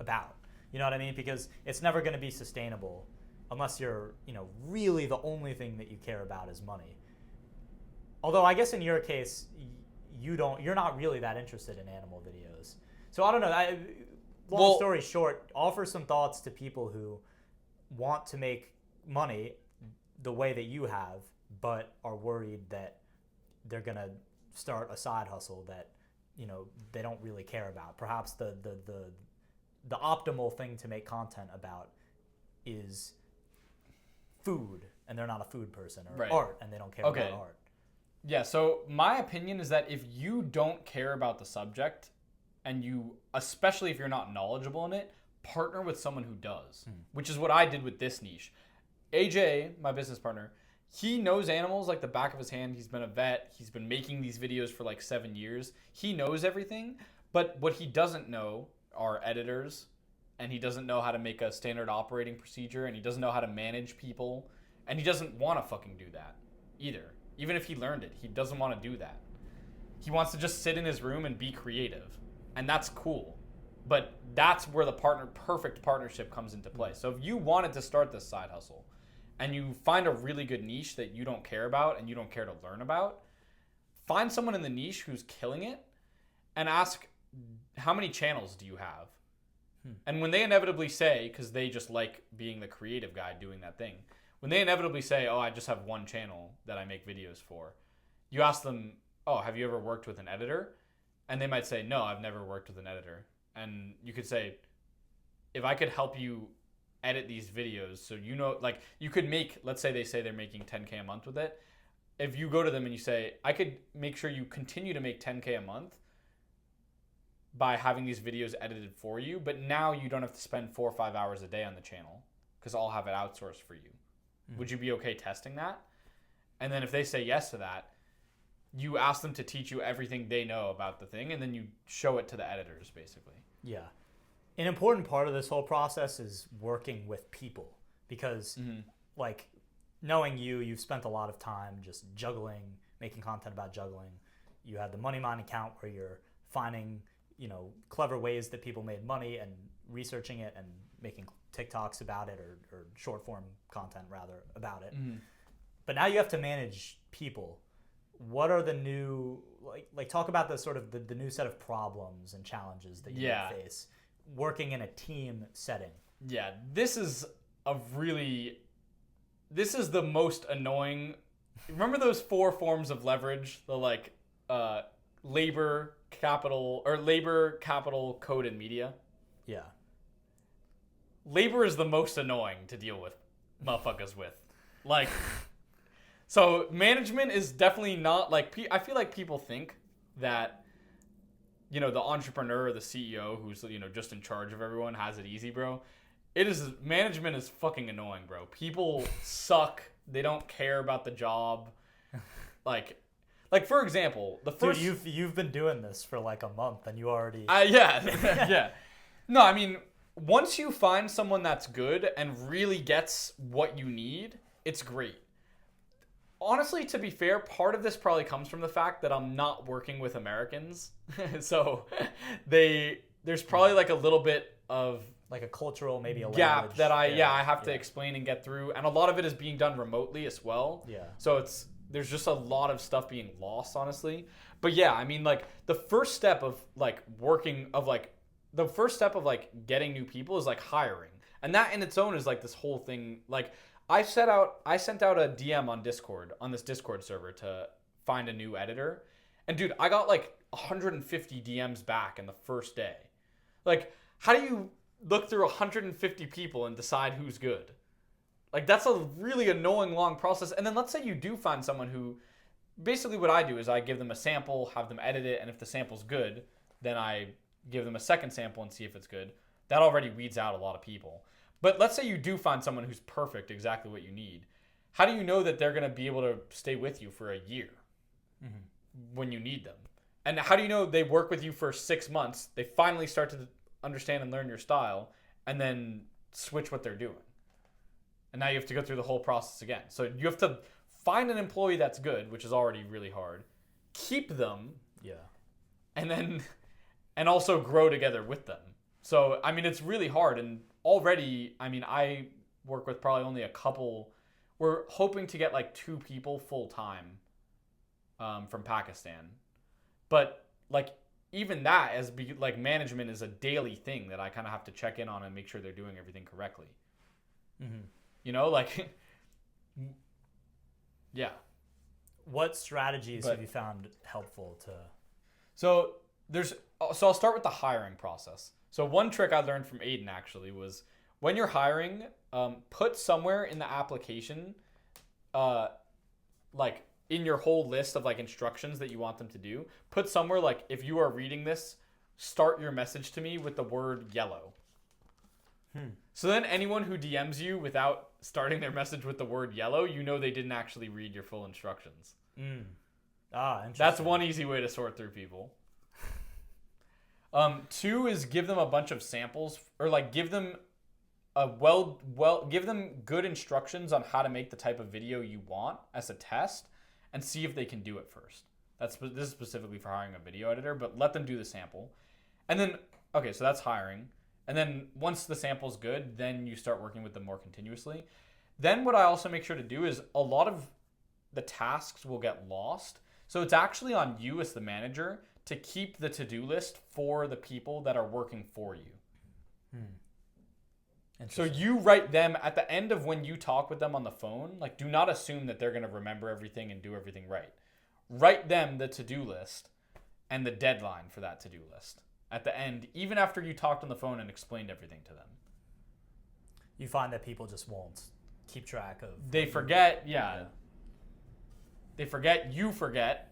Speaker 1: about? You know what I mean? Because it's never going to be sustainable unless you're, really the only thing that you care about is money. Although I guess in your case, you're not really that interested in animal videos. So I don't know. Long story short, offer some thoughts to people who want to make money the way that you have, but are worried that they're going to start a side hustle that, they don't really care about. Perhaps the optimal thing to make content about is food, and they're not a food person, or art, and they don't care about art.
Speaker 2: Yeah, so my opinion is that if you don't care about the subject, and especially if you're not knowledgeable in it, partner with someone who does, which is what I did with this niche. AJ, my business partner, he knows animals like the back of his hand. He's been a vet. He's been making these videos for 7 years. He knows everything, but what he doesn't know are editors, and he doesn't know how to make a standard operating procedure, and he doesn't know how to manage people, and he doesn't want to fucking do that either. Even if he learned it, he doesn't want to do that. He wants to just sit in his room and be creative, and that's cool. But that's where the perfect partnership comes into play. So if you wanted to start this side hustle and you find a really good niche that you don't care about and you don't care to learn about, find someone in the niche who's killing it and ask, how many channels do you have? And when they inevitably say, because they just like being the creative guy doing that thing, when they inevitably say, oh, I just have one channel that I make videos for, you ask them, oh, have you ever worked with an editor? And they might say, no, I've never worked with an editor. And you could say, if I could help you edit these videos, so you could make, let's say they say they're making 10K a month with it. If you go to them and you say, I could make sure you continue to make 10K a month by having these videos edited for you, but now you don't have to spend 4 or 5 hours a day on the channel because I'll have it outsourced for you. Would you be okay testing that? And then if they say yes to that, you ask them to teach you everything they know about the thing, and then you show it to the editors, basically.
Speaker 1: Yeah. An important part of this whole process is working with people because, knowing you've spent a lot of time just juggling, making content about juggling. You have the Money Mine account where you're finding, clever ways that people made money and researching it and making TikToks about it or short form content rather about it. But now you have to manage people. What are the new, talk about the sort of the new set of problems and challenges that you face working in a team setting?
Speaker 2: Yeah, this is the most annoying. Remember those 4 forms of leverage? The labor, capital, code, and media?
Speaker 1: Yeah.
Speaker 2: labor is the most annoying to deal with motherfuckers with. Like, so management is definitely not like, I feel like people think that, you know, the entrepreneur or the CEO who's, you know, just in charge of everyone has it easy, bro. Management is fucking annoying, bro. People suck. They don't care about the job. Like for example, the first...
Speaker 1: Dude, you've been doing this for like a month and you already...
Speaker 2: Yeah. Yeah. No, I mean, once you find someone that's good and really gets what you need, it's great. Honestly, to be fair, part of this probably comes from the fact that I'm not working with Americans. So there's probably like a little bit of
Speaker 1: like a cultural, maybe a
Speaker 2: gap that I have to explain and get through. And a lot of it is being done remotely as well.
Speaker 1: Yeah.
Speaker 2: So there's just a lot of stuff being lost, honestly. But yeah, I mean, like the first step of getting new people is like hiring. And that in its own is like this whole thing. Like I sent out a DM on Discord, on this Discord server to find a new editor. And dude, I got like 150 DMs back in the first day. Like, how do you look through 150 people and decide who's good? Like, that's a really annoying long process. And then let's say you do find someone who, basically what I do is I give them a sample, have them edit it, and if the sample's good, then I give them a second sample and see if it's good. That already weeds out a lot of people. But let's say you do find someone who's perfect, exactly what you need. How do you know that they're going to be able to stay with you for a year when you need them? And how do you know they work with you for 6 months, they finally start to understand and learn your style, and then switch what they're doing? And now you have to go through the whole process again. So you have to find an employee that's good, which is already really hard, keep them, and also grow together with them. So, I mean, it's really hard. And already, I mean, I work with probably only a couple. We're hoping to get like 2 people full time from Pakistan. But like even that like management is a daily thing that I kind of have to check in on and make sure they're doing everything correctly. You know, like, yeah.
Speaker 1: What strategies have you found helpful to?
Speaker 2: So I'll start with the hiring process. So one trick I learned from Aiden actually was when you're hiring, put somewhere in the application, like in your whole list of like instructions that you want them to do, put somewhere like, if you are reading this, start your message to me with the word yellow. So then anyone who DMs you without starting their message with the word yellow, you know they didn't actually read your full instructions.
Speaker 1: Interesting.
Speaker 2: That's one easy way to sort through people. 2 is give them a bunch of samples, or like give them give them good instructions on how to make the type of video you want as a test, and see if they can do it first. This is specifically for hiring a video editor, but let them do the sample. And then, okay, so that's hiring. And then once the sample's good, then you start working with them more continuously. Then what I also make sure to do is a lot of the tasks will get lost. So it's actually on you as the manager to keep the to-do list for the people that are working for you. So you write them at the end of when you talk with them on the phone, like do not assume that they're going to remember everything and do everything right. Write them the to-do list and the deadline for that to-do list at the end, even after you talked on the phone and explained everything to them.
Speaker 1: You find that people just won't keep track of...
Speaker 2: They forget, They forget, you forget.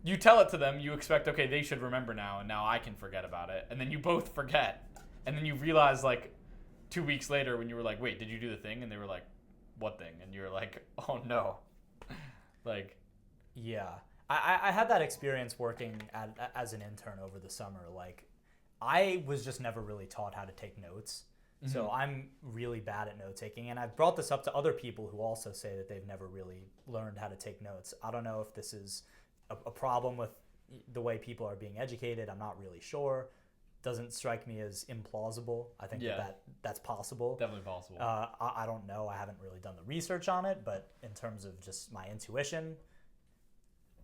Speaker 2: You tell it to them, you expect, okay, they should remember now, and now I can forget about it. And then you both forget. And then you realize, like, 2 weeks later when you were like, wait, did you do the thing? And they were like, what thing? And you were like, oh, no. Like...
Speaker 1: Yeah. I had that experience working as an intern over the summer. Like, I was just never really taught how to take notes. So I'm really bad at note taking. And I've brought this up to other people who also say that they've never really learned how to take notes. I don't know if this is a problem with the way people are being educated. I'm not really sure. Doesn't strike me as implausible. I think that's possible.
Speaker 2: Definitely possible.
Speaker 1: I don't know. I haven't really done the research on it. But in terms of just my intuition...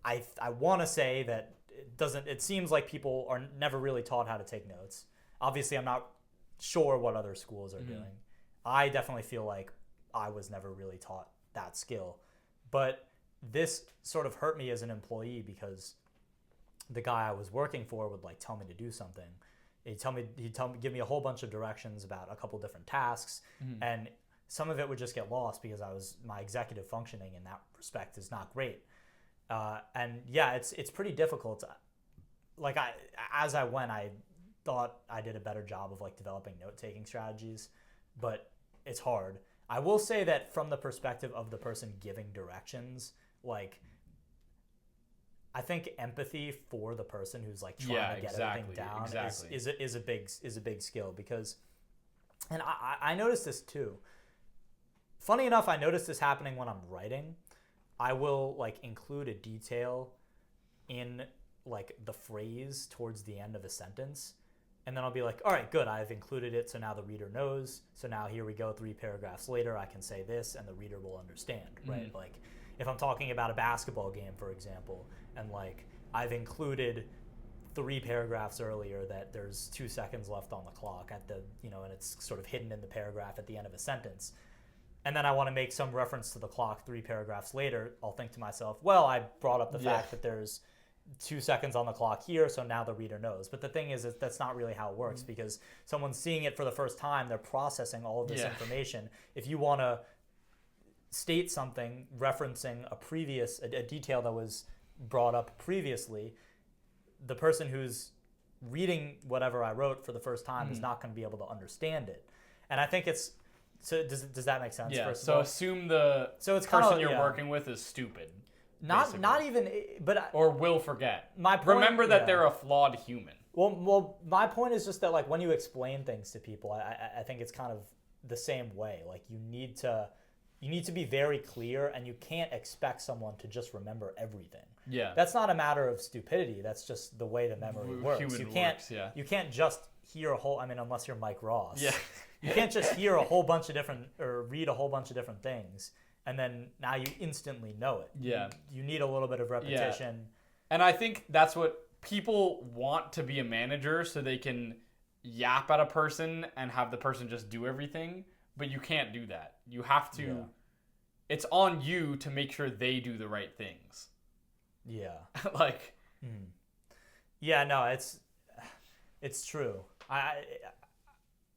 Speaker 1: I want to say that it seems like people are never really taught how to take notes. Obviously, I'm not sure what other schools are doing. I definitely feel like I was never really taught that skill. But this sort of hurt me as an employee because the guy I was working for would like tell me to do something give me a whole bunch of directions about a couple different tasks, and some of it would just get lost because my executive functioning in that respect is not great. And yeah, it's pretty difficult. Like as I went, I thought I did a better job of like developing note-taking strategies, but it's hard. I will say that from the perspective of the person giving directions, like I think empathy for the person who's like trying to get everything down is a big skill, because, and I noticed this too. Funny enough, I noticed this happening when I'm writing. I will like include a detail in like the phrase towards the end of a sentence, and then I'll be like, all right, good, I've included it, so now the reader knows. So now here we go, 3 paragraphs later, I can say this and the reader will understand, right? Like if I'm talking about a basketball game, for example, and like I've included 3 paragraphs earlier that there's 2 seconds left on the clock at the, and it's sort of hidden in the paragraph at the end of a sentence. And then I want to make some reference to the clock 3 paragraphs later, I'll think to myself, well, I brought up the fact that there's 2 seconds on the clock here, so now the reader knows. But the thing is that's not really how it works, because someone's seeing it for the first time, they're processing all of this information. If you want to state something referencing a detail that was brought up previously, the person who's reading whatever I wrote for the first time is not going to be able to understand it. And I think it's, so does that make sense?
Speaker 2: Yeah. So assume the person you're working with is stupid.
Speaker 1: Not even, but
Speaker 2: or will forget.
Speaker 1: My point,
Speaker 2: remember that they're a flawed human.
Speaker 1: Well, my point is just that like when you explain things to people, I think it's kind of the same way. Like you need to be very clear, and you can't expect someone to just remember everything. Yeah. That's not a matter of stupidity. That's just the way the memory works. You can't just hear a whole, unless you're Mike Ross. Yeah. You can't just hear a whole bunch of different, or read a whole bunch of different things, and then now you instantly know it. Yeah. You need a little bit of repetition.
Speaker 2: Yeah. And I think that's what people want to be a manager, so they can yap at a person and have the person just do everything. But you can't do that. You have to, it's on you to make sure they do the right things. Yeah. Like.
Speaker 1: Yeah, no, it's true.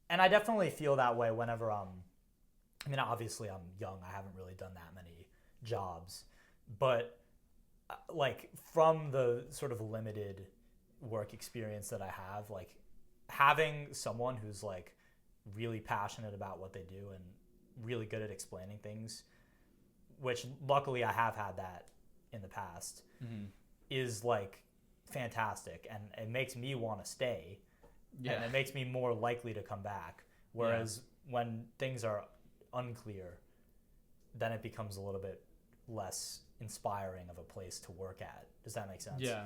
Speaker 1: And I definitely feel that way whenever obviously I'm young. I haven't really done that many jobs. But like from the sort of limited work experience that I have, like having someone who's like really passionate about what they do and really good at explaining things, which luckily I have had that in the past, is like fantastic, and it makes me want to stay. Yeah. And it makes me more likely to come back. Whereas when things are unclear, then it becomes a little bit less inspiring of a place to work at. Does that make sense?
Speaker 2: Yeah,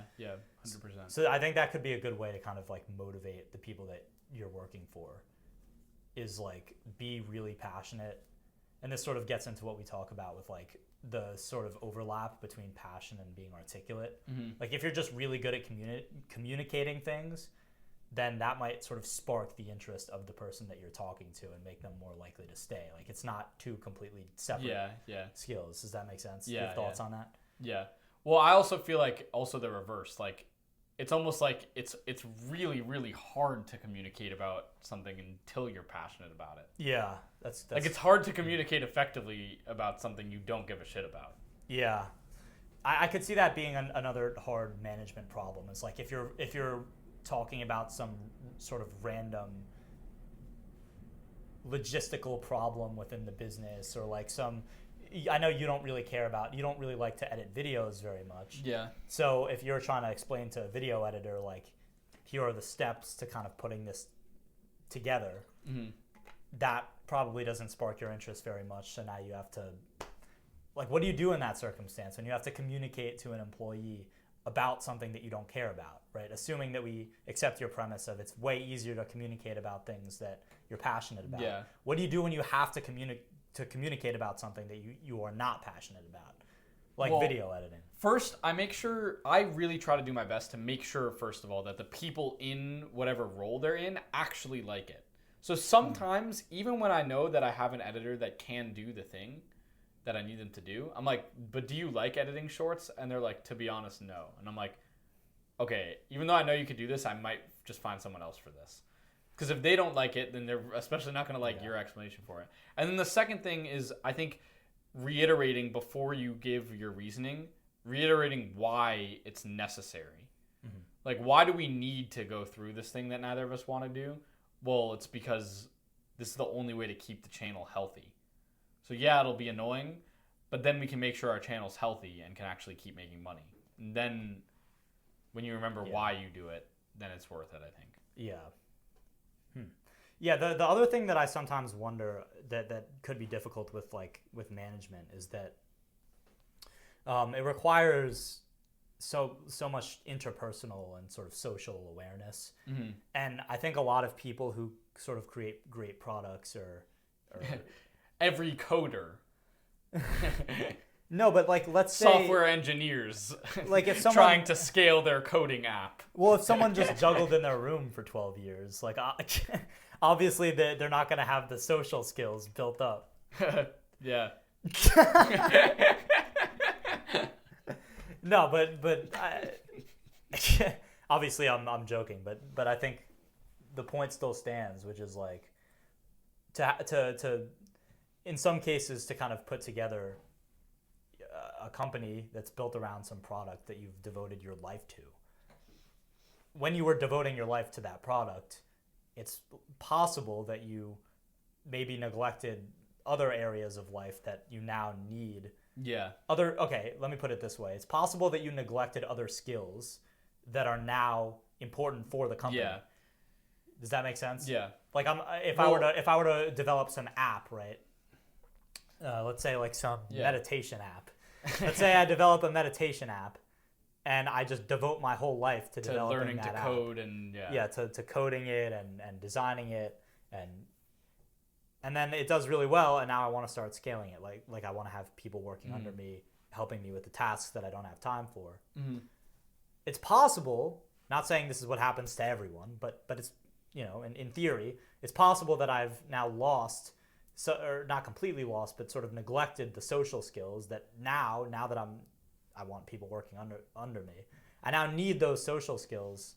Speaker 2: 100%.
Speaker 1: So I think that could be a good way to kind of like motivate the people that you're working for, is like be really passionate. And this sort of gets into what we talk about with like the sort of overlap between passion and being articulate. Like if you're just really good at communicating things, then that might sort of spark the interest of the person that you're talking to and make them more likely to stay. Like it's not two completely separate skills. Does that make sense? Yeah. Your thoughts on that?
Speaker 2: Yeah. Well, I also feel like also the reverse. Like it's almost like it's really, really hard to communicate about something until you're passionate about it.
Speaker 1: Yeah. That's
Speaker 2: like it's hard to communicate effectively about something you don't give a shit about.
Speaker 1: Yeah. I could see that being another hard management problem. It's like if you're talking about some sort of random logistical problem within the business, or like I know you don't really like to edit videos very much. Yeah. So if you're trying to explain to a video editor, like, here are the steps to kind of putting this together, that probably doesn't spark your interest very much. So now you have to, like, what do you do in that circumstance when you have to communicate to an employee about something that you don't care about, right? Assuming that we accept your premise of it's way easier to communicate about things that you're passionate about. Yeah. What do you do when you have to communicate about something that you are not passionate about, like video editing?
Speaker 2: First, I really try to do my best to make sure, first of all, that the people in whatever role they're in actually like it. So sometimes, even when I know that I have an editor that can do the thing that I need them to do, I'm like, but do you like editing shorts? And they're like, to be honest, no. And I'm like, okay, even though I know you could do this, I might just find someone else for this. Because if they don't like it, then they're especially not going to like your explanation for it. And then the second thing is, I think, reiterating before you give your reasoning, reiterating why it's necessary. Mm-hmm. Like, why do we need to go through this thing that neither of us want to do? Well, it's because this is the only way to keep the channel healthy. So yeah, it'll be annoying, but then we can make sure our channel's healthy and can actually keep making money. And then when you remember why you do it, then it's worth it, I think.
Speaker 1: Yeah. Yeah, the other thing that I sometimes wonder that could be difficult with management is that it requires so much interpersonal and sort of social awareness. Mm-hmm. And I think a lot of people who sort of create great products or
Speaker 2: every coder.
Speaker 1: No, but like, let's say
Speaker 2: software engineers,
Speaker 1: like if someone
Speaker 2: trying to scale their coding app.
Speaker 1: Well, if someone just juggled in their room for 12 years, like obviously they're not going to have the social skills built up.
Speaker 2: Yeah.
Speaker 1: No, but obviously I'm joking, but I think the point still stands, which is like to in some cases to kind of put together a company that's built around some product that you've devoted your life to. When you were devoting your life to that product, it's possible that you maybe neglected other areas of life that you now need.
Speaker 2: Yeah.
Speaker 1: Okay, let me put it this way. It's possible that you neglected other skills that are now important for the company. Yeah. Does that make sense?
Speaker 2: Yeah.
Speaker 1: Like if I were to develop some app, right? Let's say like some meditation app. Let's say I develop a meditation app, and I just devote my whole life to developing
Speaker 2: learning
Speaker 1: that
Speaker 2: to code and
Speaker 1: to coding it and designing it and then it does really well, and now I want to start scaling it. Like I want to have people working under me, helping me with the tasks that I don't have time for. Mm-hmm. It's possible. Not saying this is what happens to everyone, but it's in theory, it's possible that I've now lost. So, or not completely lost, but sort of neglected the social skills that now that I want people working under me. I now need those social skills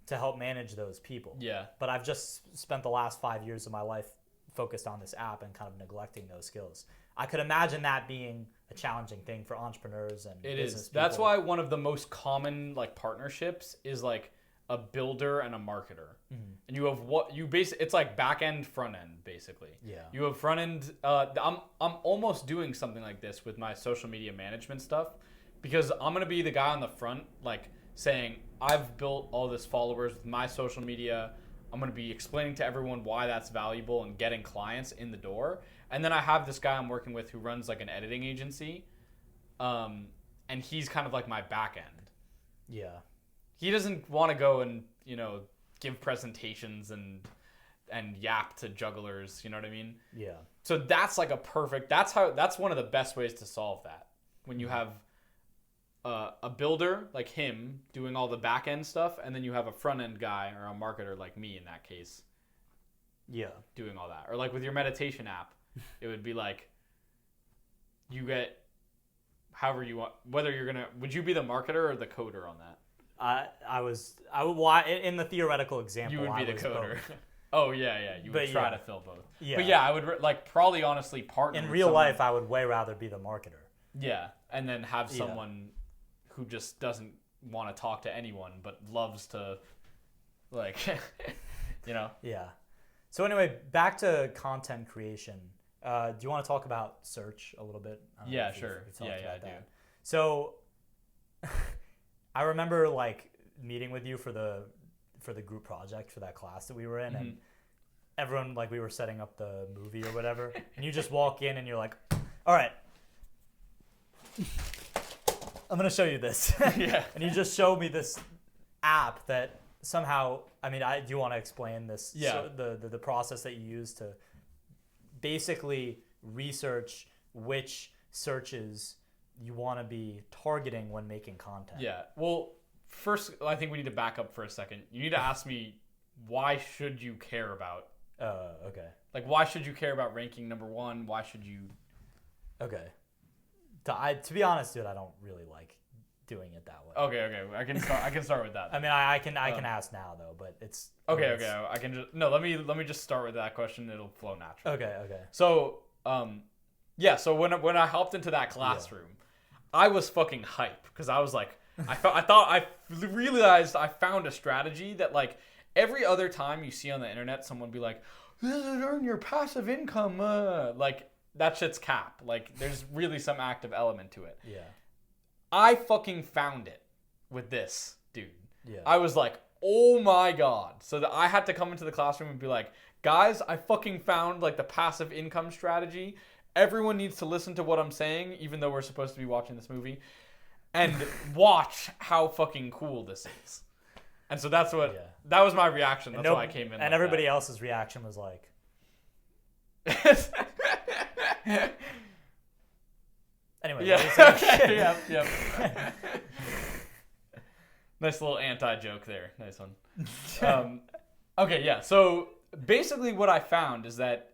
Speaker 1: to help manage those people.
Speaker 2: Yeah.
Speaker 1: But I've just spent the last 5 years of my life focused on this app and kind of neglecting those skills. I could imagine that being a challenging thing for entrepreneurs and business people.
Speaker 2: That's why one of the most common like partnerships is like a builder and a marketer. Mm-hmm. And you have it's like back end, front end, basically.
Speaker 1: Yeah.
Speaker 2: You have front end. I'm almost doing something like this with my social media management stuff, because I'm going to be the guy on the front, like saying, I've built all this followers with my social media. I'm going to be explaining to everyone why that's valuable and getting clients in the door. And then I have this guy I'm working with who runs like an editing agency. And he's kind of like my back end.
Speaker 1: Yeah.
Speaker 2: He doesn't want to go and, give presentations and yap to jugglers, you know what I mean?
Speaker 1: Yeah.
Speaker 2: So that's like that's one of the best ways to solve that. When you have a builder like him doing all the back end stuff, and then you have a front end guy or a marketer like me in that case.
Speaker 1: Yeah.
Speaker 2: Doing all that. Or like with your meditation app, it would be like you get however you want, would you be the marketer or the coder on that?
Speaker 1: In the theoretical example,
Speaker 2: you would be the coder.
Speaker 1: Both.
Speaker 2: Oh yeah, you would try to fill both.
Speaker 1: Yeah.
Speaker 2: But yeah, I would probably honestly partner.
Speaker 1: In real life, I would way rather be the marketer.
Speaker 2: Yeah, and then have someone who just doesn't want to talk to anyone but loves to, like,
Speaker 1: Yeah. So anyway, back to content creation. Do you want to talk about search a little bit?
Speaker 2: Yeah, sure. Yeah, I do.
Speaker 1: So I remember like meeting with you for the group project for that class that we were in, and everyone, like, we were setting up the movie or whatever, and you just walk in and you're like, all right, I'm going to show you this.
Speaker 2: Yeah.
Speaker 1: And you just showed me this app that somehow, do you want to explain this?
Speaker 2: Yeah.
Speaker 1: So the process that you use to basically research which searches you want to be targeting when making content.
Speaker 2: Yeah. Well, first, I think we need to back up for a second. You need to ask me, why should you care about?
Speaker 1: Okay.
Speaker 2: Like, why should you care about ranking number one? Why should you?
Speaker 1: Okay. To be honest, dude, I don't really like doing it that way.
Speaker 2: Okay. I can start with that.
Speaker 1: I mean, I can ask now though, but it's
Speaker 2: okay. I can just let me just start with that question. It'll flow naturally.
Speaker 1: Okay.
Speaker 2: So so when I hopped into that classroom, I was fucking hype because I was like, I realized I found a strategy that like every other time you see on the internet someone be like, this is earn your passive income, like that shit's cap. Like there's really some active element to it.
Speaker 1: Yeah.
Speaker 2: I fucking found it with this dude.
Speaker 1: Yeah.
Speaker 2: I was like, oh my God. So that I had to come into the classroom and be like, guys, I fucking found like the passive income strategy. Everyone needs to listen to what I'm saying, even though we're supposed to be watching this movie, and watch how fucking cool this is. And so that was my reaction. That's why I came in.
Speaker 1: And everybody else's reaction was like, anyway.
Speaker 2: Yeah. Yep. Nice little anti-joke there. Nice one. Okay, yeah. So basically what I found is that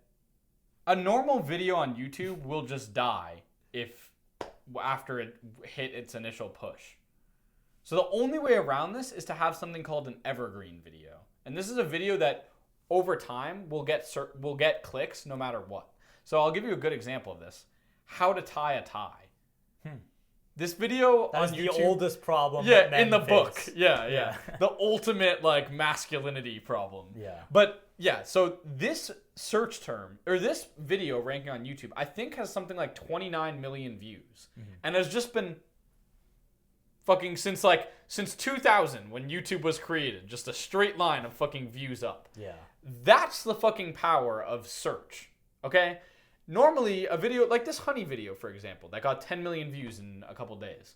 Speaker 2: a normal video on YouTube will just die after it hit its initial push. So the only way around this is to have something called an evergreen video. And this is a video that over time will get clicks no matter what. So I'll give you a good example of this. How to tie a tie. This video
Speaker 1: that
Speaker 2: on
Speaker 1: is
Speaker 2: YouTube,
Speaker 1: the oldest problem.
Speaker 2: Yeah, in the book.
Speaker 1: face.
Speaker 2: Yeah. The ultimate like masculinity problem.
Speaker 1: Yeah.
Speaker 2: But yeah, so this search term or this video ranking on YouTube, I think has something like 29 million views, and has just been fucking since 2000 when YouTube was created, just a straight line of fucking views up.
Speaker 1: Yeah.
Speaker 2: That's the fucking power of search. Okay. Normally, a video like this honey video, for example, that got 10 million views in a couple days,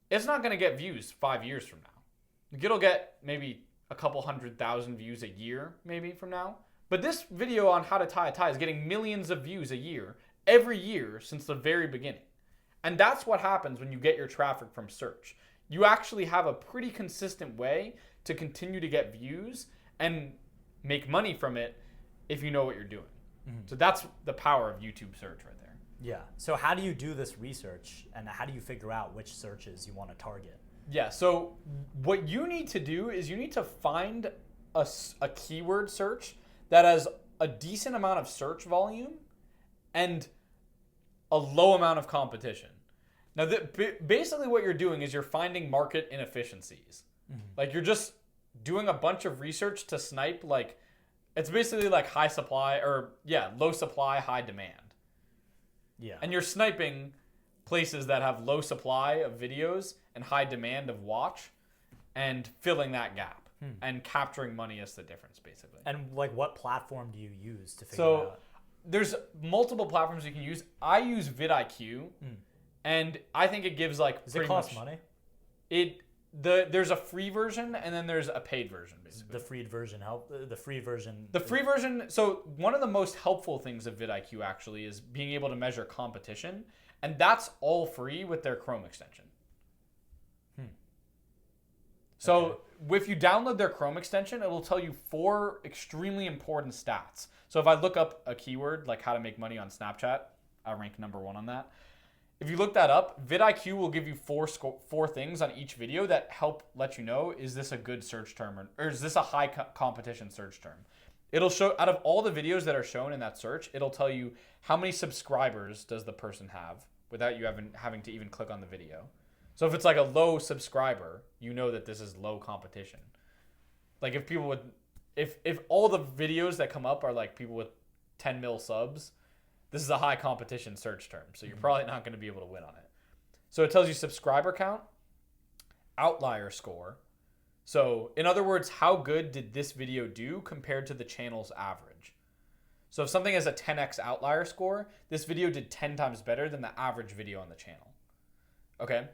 Speaker 2: it's not going to get views 5 years from now. It'll get maybe a couple 100,000 views a year, maybe from now. But this video on how to tie a tie is getting millions of views a year, every year since the very beginning. And that's what happens when you get your traffic from search. You actually have a pretty consistent way to continue to get views and make money from it if you know what you're doing. So that's the power of YouTube search right there.
Speaker 1: Yeah. So how do you do this research, and how do you figure out which searches you want to target?
Speaker 2: Yeah. So what you need to do is you need to find a keyword search that has a decent amount of search volume and a low amount of competition. Now, basically what you're doing is you're finding market inefficiencies. Like you're just doing a bunch of research to snipe like, it's basically like low supply, high demand. Yeah. And you're sniping places that have low supply of videos and high demand of watch and filling that gap and capturing money as the difference, basically.
Speaker 1: And like what platform do you use to figure
Speaker 2: out?
Speaker 1: So
Speaker 2: there's multiple platforms you can use. I use vidIQ and I think it gives like
Speaker 1: Does it cost money?
Speaker 2: There's a free version and then there's a paid version, basically.
Speaker 1: The free version
Speaker 2: so one of the most helpful things of vidIQ actually is being able to measure competition, and that's all free with their Chrome extension. So if you download their Chrome extension, it will tell you 4 extremely important stats. So if I look up a keyword like how to make money on Snapchat, I rank number 1 on that. If you look that up, vidIQ will give you 4 things on each video that help let you know, is this a good search term or is this a high competition search term? It'll show, out of all the videos that are shown in that search, it'll tell you how many subscribers does the person have without you having to even click on the video. So if it's like a low subscriber, you know that this is low competition. Like if all the videos that come up are like people with 10 mil subs, this is a high competition search term, so you're probably not going to be able to win on it. So it tells you subscriber count, outlier score. So in other words, how good did this video do compared to the channel's average? So if something has a 10x outlier score, this video did 10 times better than the average video on the channel. Okay?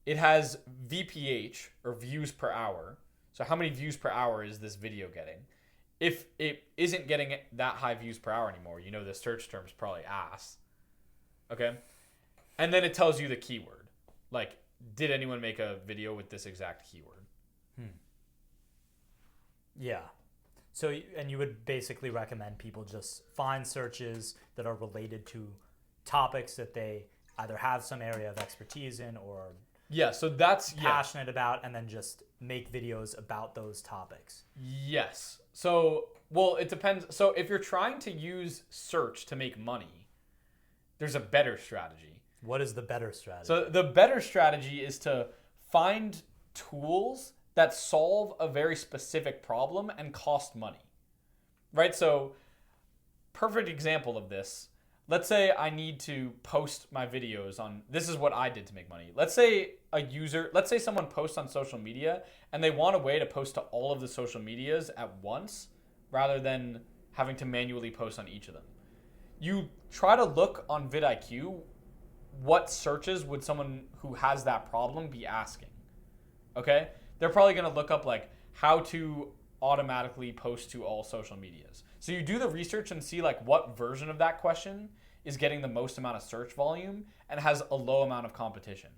Speaker 2: It has VPH, or views per hour. So how many views per hour is this video getting? If it isn't getting that high views per hour anymore, you know the search term is probably ass. Okay? And then it tells you the keyword. Like, did anyone make a video with this exact keyword?
Speaker 1: Yeah. So, and you would basically recommend people just find searches that are related to topics that they either have some area of expertise in or
Speaker 2: so that's
Speaker 1: passionate about, and then just make videos about those topics.
Speaker 2: Yes. So, well, it depends. So if you're trying to use search to make money, there's a better strategy.
Speaker 1: What is the better strategy?
Speaker 2: So the better strategy is to find tools that solve a very specific problem and cost money. Right? So perfect example of this. Let's say I need to post my videos on, this is what I did to make money. Let's say someone posts on social media and they want a way to post to all of the social medias at once rather than having to manually post on each of them. You try to look on vidIQ, what searches would someone who has that problem be asking? Okay? They're probably going to look up like how to automatically post to all social medias. So you do the research and see like what version of that question is getting the most amount of search volume and has a low amount of competition.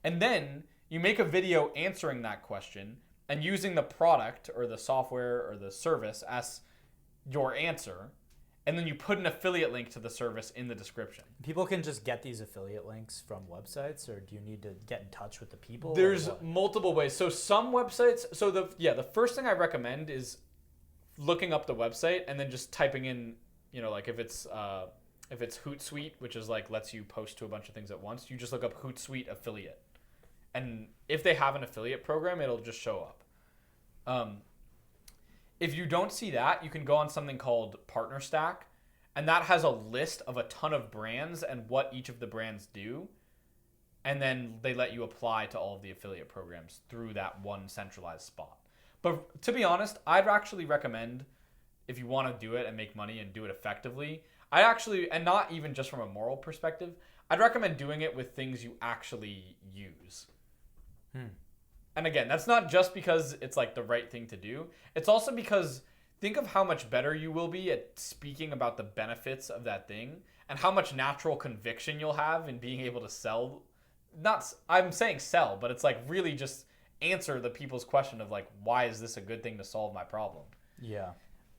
Speaker 2: And then you make a video answering that question and using the product or the software or the service as your answer. And then you put an affiliate link to the service in the description.
Speaker 1: People can just get these affiliate links from websites, or do you need to get in touch with the people?
Speaker 2: There's multiple ways. So some websites, the first thing I recommend is looking up the website and then just typing in, like if it's Hootsuite, which is like lets you post to a bunch of things at once, you just look up Hootsuite affiliate. And if they have an affiliate program, it'll just show up. If you don't see that, you can go on something called PartnerStack, and that has a list of a ton of brands and what each of the brands do. And then they let you apply to all of the affiliate programs through that one centralized spot. But to be honest, I'd actually recommend, if you want to do it and make money and do it effectively, and not even just from a moral perspective, I'd recommend doing it with things you actually use. And again, that's not just because it's like the right thing to do. It's also because think of how much better you will be at speaking about the benefits of that thing and how much natural conviction you'll have in being able to sell. I'm saying sell, but it's like really just answer the people's question of like, why is this a good thing to solve my problem?
Speaker 1: Yeah.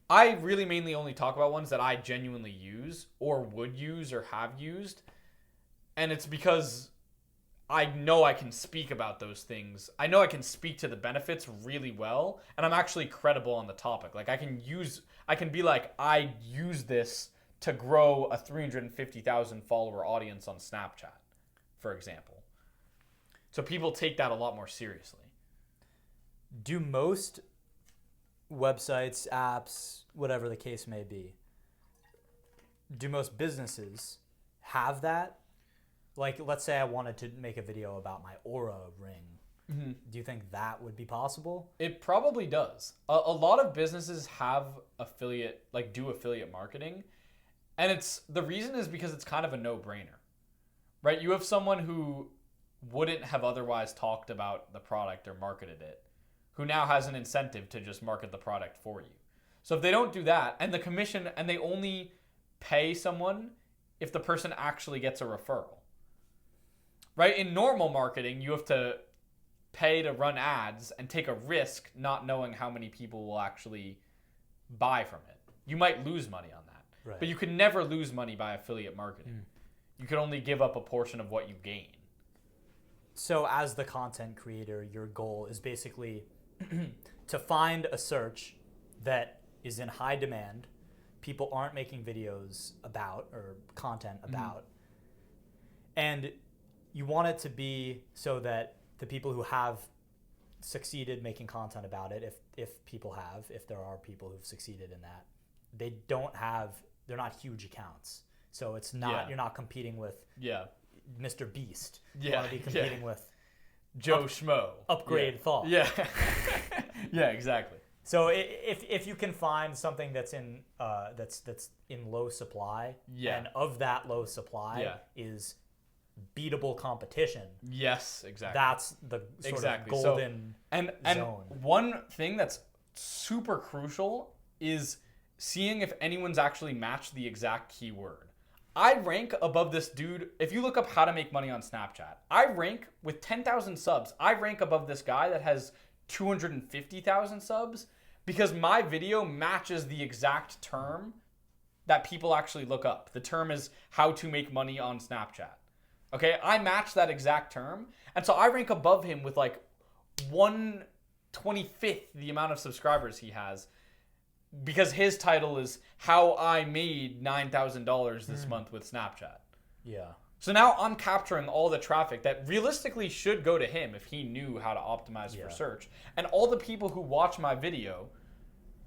Speaker 2: I really mainly only talk about ones that I genuinely use or would use or have used. And it's because I know I can speak about those things. I know I can speak to the benefits really well, and I'm actually credible on the topic. Like I can be like, I use this to grow a 350,000 follower audience on Snapchat, for example. So people take that a lot more seriously.
Speaker 1: Do most websites, apps, whatever the case may be, do most businesses have that? Like, let's say I wanted to make a video about my Aura ring. Mm-hmm. Do you think that would be possible?
Speaker 2: It probably does. A lot of businesses have do affiliate marketing. And the reason is because it's kind of a no-brainer, right? You have someone who wouldn't have otherwise talked about the product or marketed it, who now has an incentive to just market the product for you. So if they don't do that, and they only pay someone if the person actually gets a referral. Right? In normal marketing, you have to pay to run ads and take a risk not knowing how many people will actually buy from it. You might lose money on that. Right. But you can never lose money by affiliate marketing. You can only give up a portion of what you gain.
Speaker 1: So as the content creator, your goal is basically to find a search that is in high demand, people aren't making videos about or content about, and you want it to be so that the people who have succeeded making content about it, if there are people who've succeeded in that, they're not huge accounts. So it's not, you're not competing with Mr. Beast. You want to be competing with
Speaker 2: Joe Schmo.
Speaker 1: Upgrade thought.
Speaker 2: Yeah. Yeah, exactly.
Speaker 1: So if you can find something that's in low supply, and of that low supply is beatable competition.
Speaker 2: Yes, exactly.
Speaker 1: That's the sort of golden zone.
Speaker 2: And one thing that's super crucial is seeing if anyone's actually matched the exact keyword. I rank above this dude. If you look up how to make money on Snapchat, I rank with 10,000 subs. I rank above this guy that has 250,000 subs because my video matches the exact term that people actually look up. The term is how to make money on Snapchat. Okay, I match that exact term, and so I rank above him with like 1/25th the amount of subscribers he has, because his title is "How I Made $9,000 this month with Snapchat."
Speaker 1: Yeah.
Speaker 2: So now I'm capturing all the traffic that realistically should go to him if he knew how to optimize for search, and all the people who watch my video,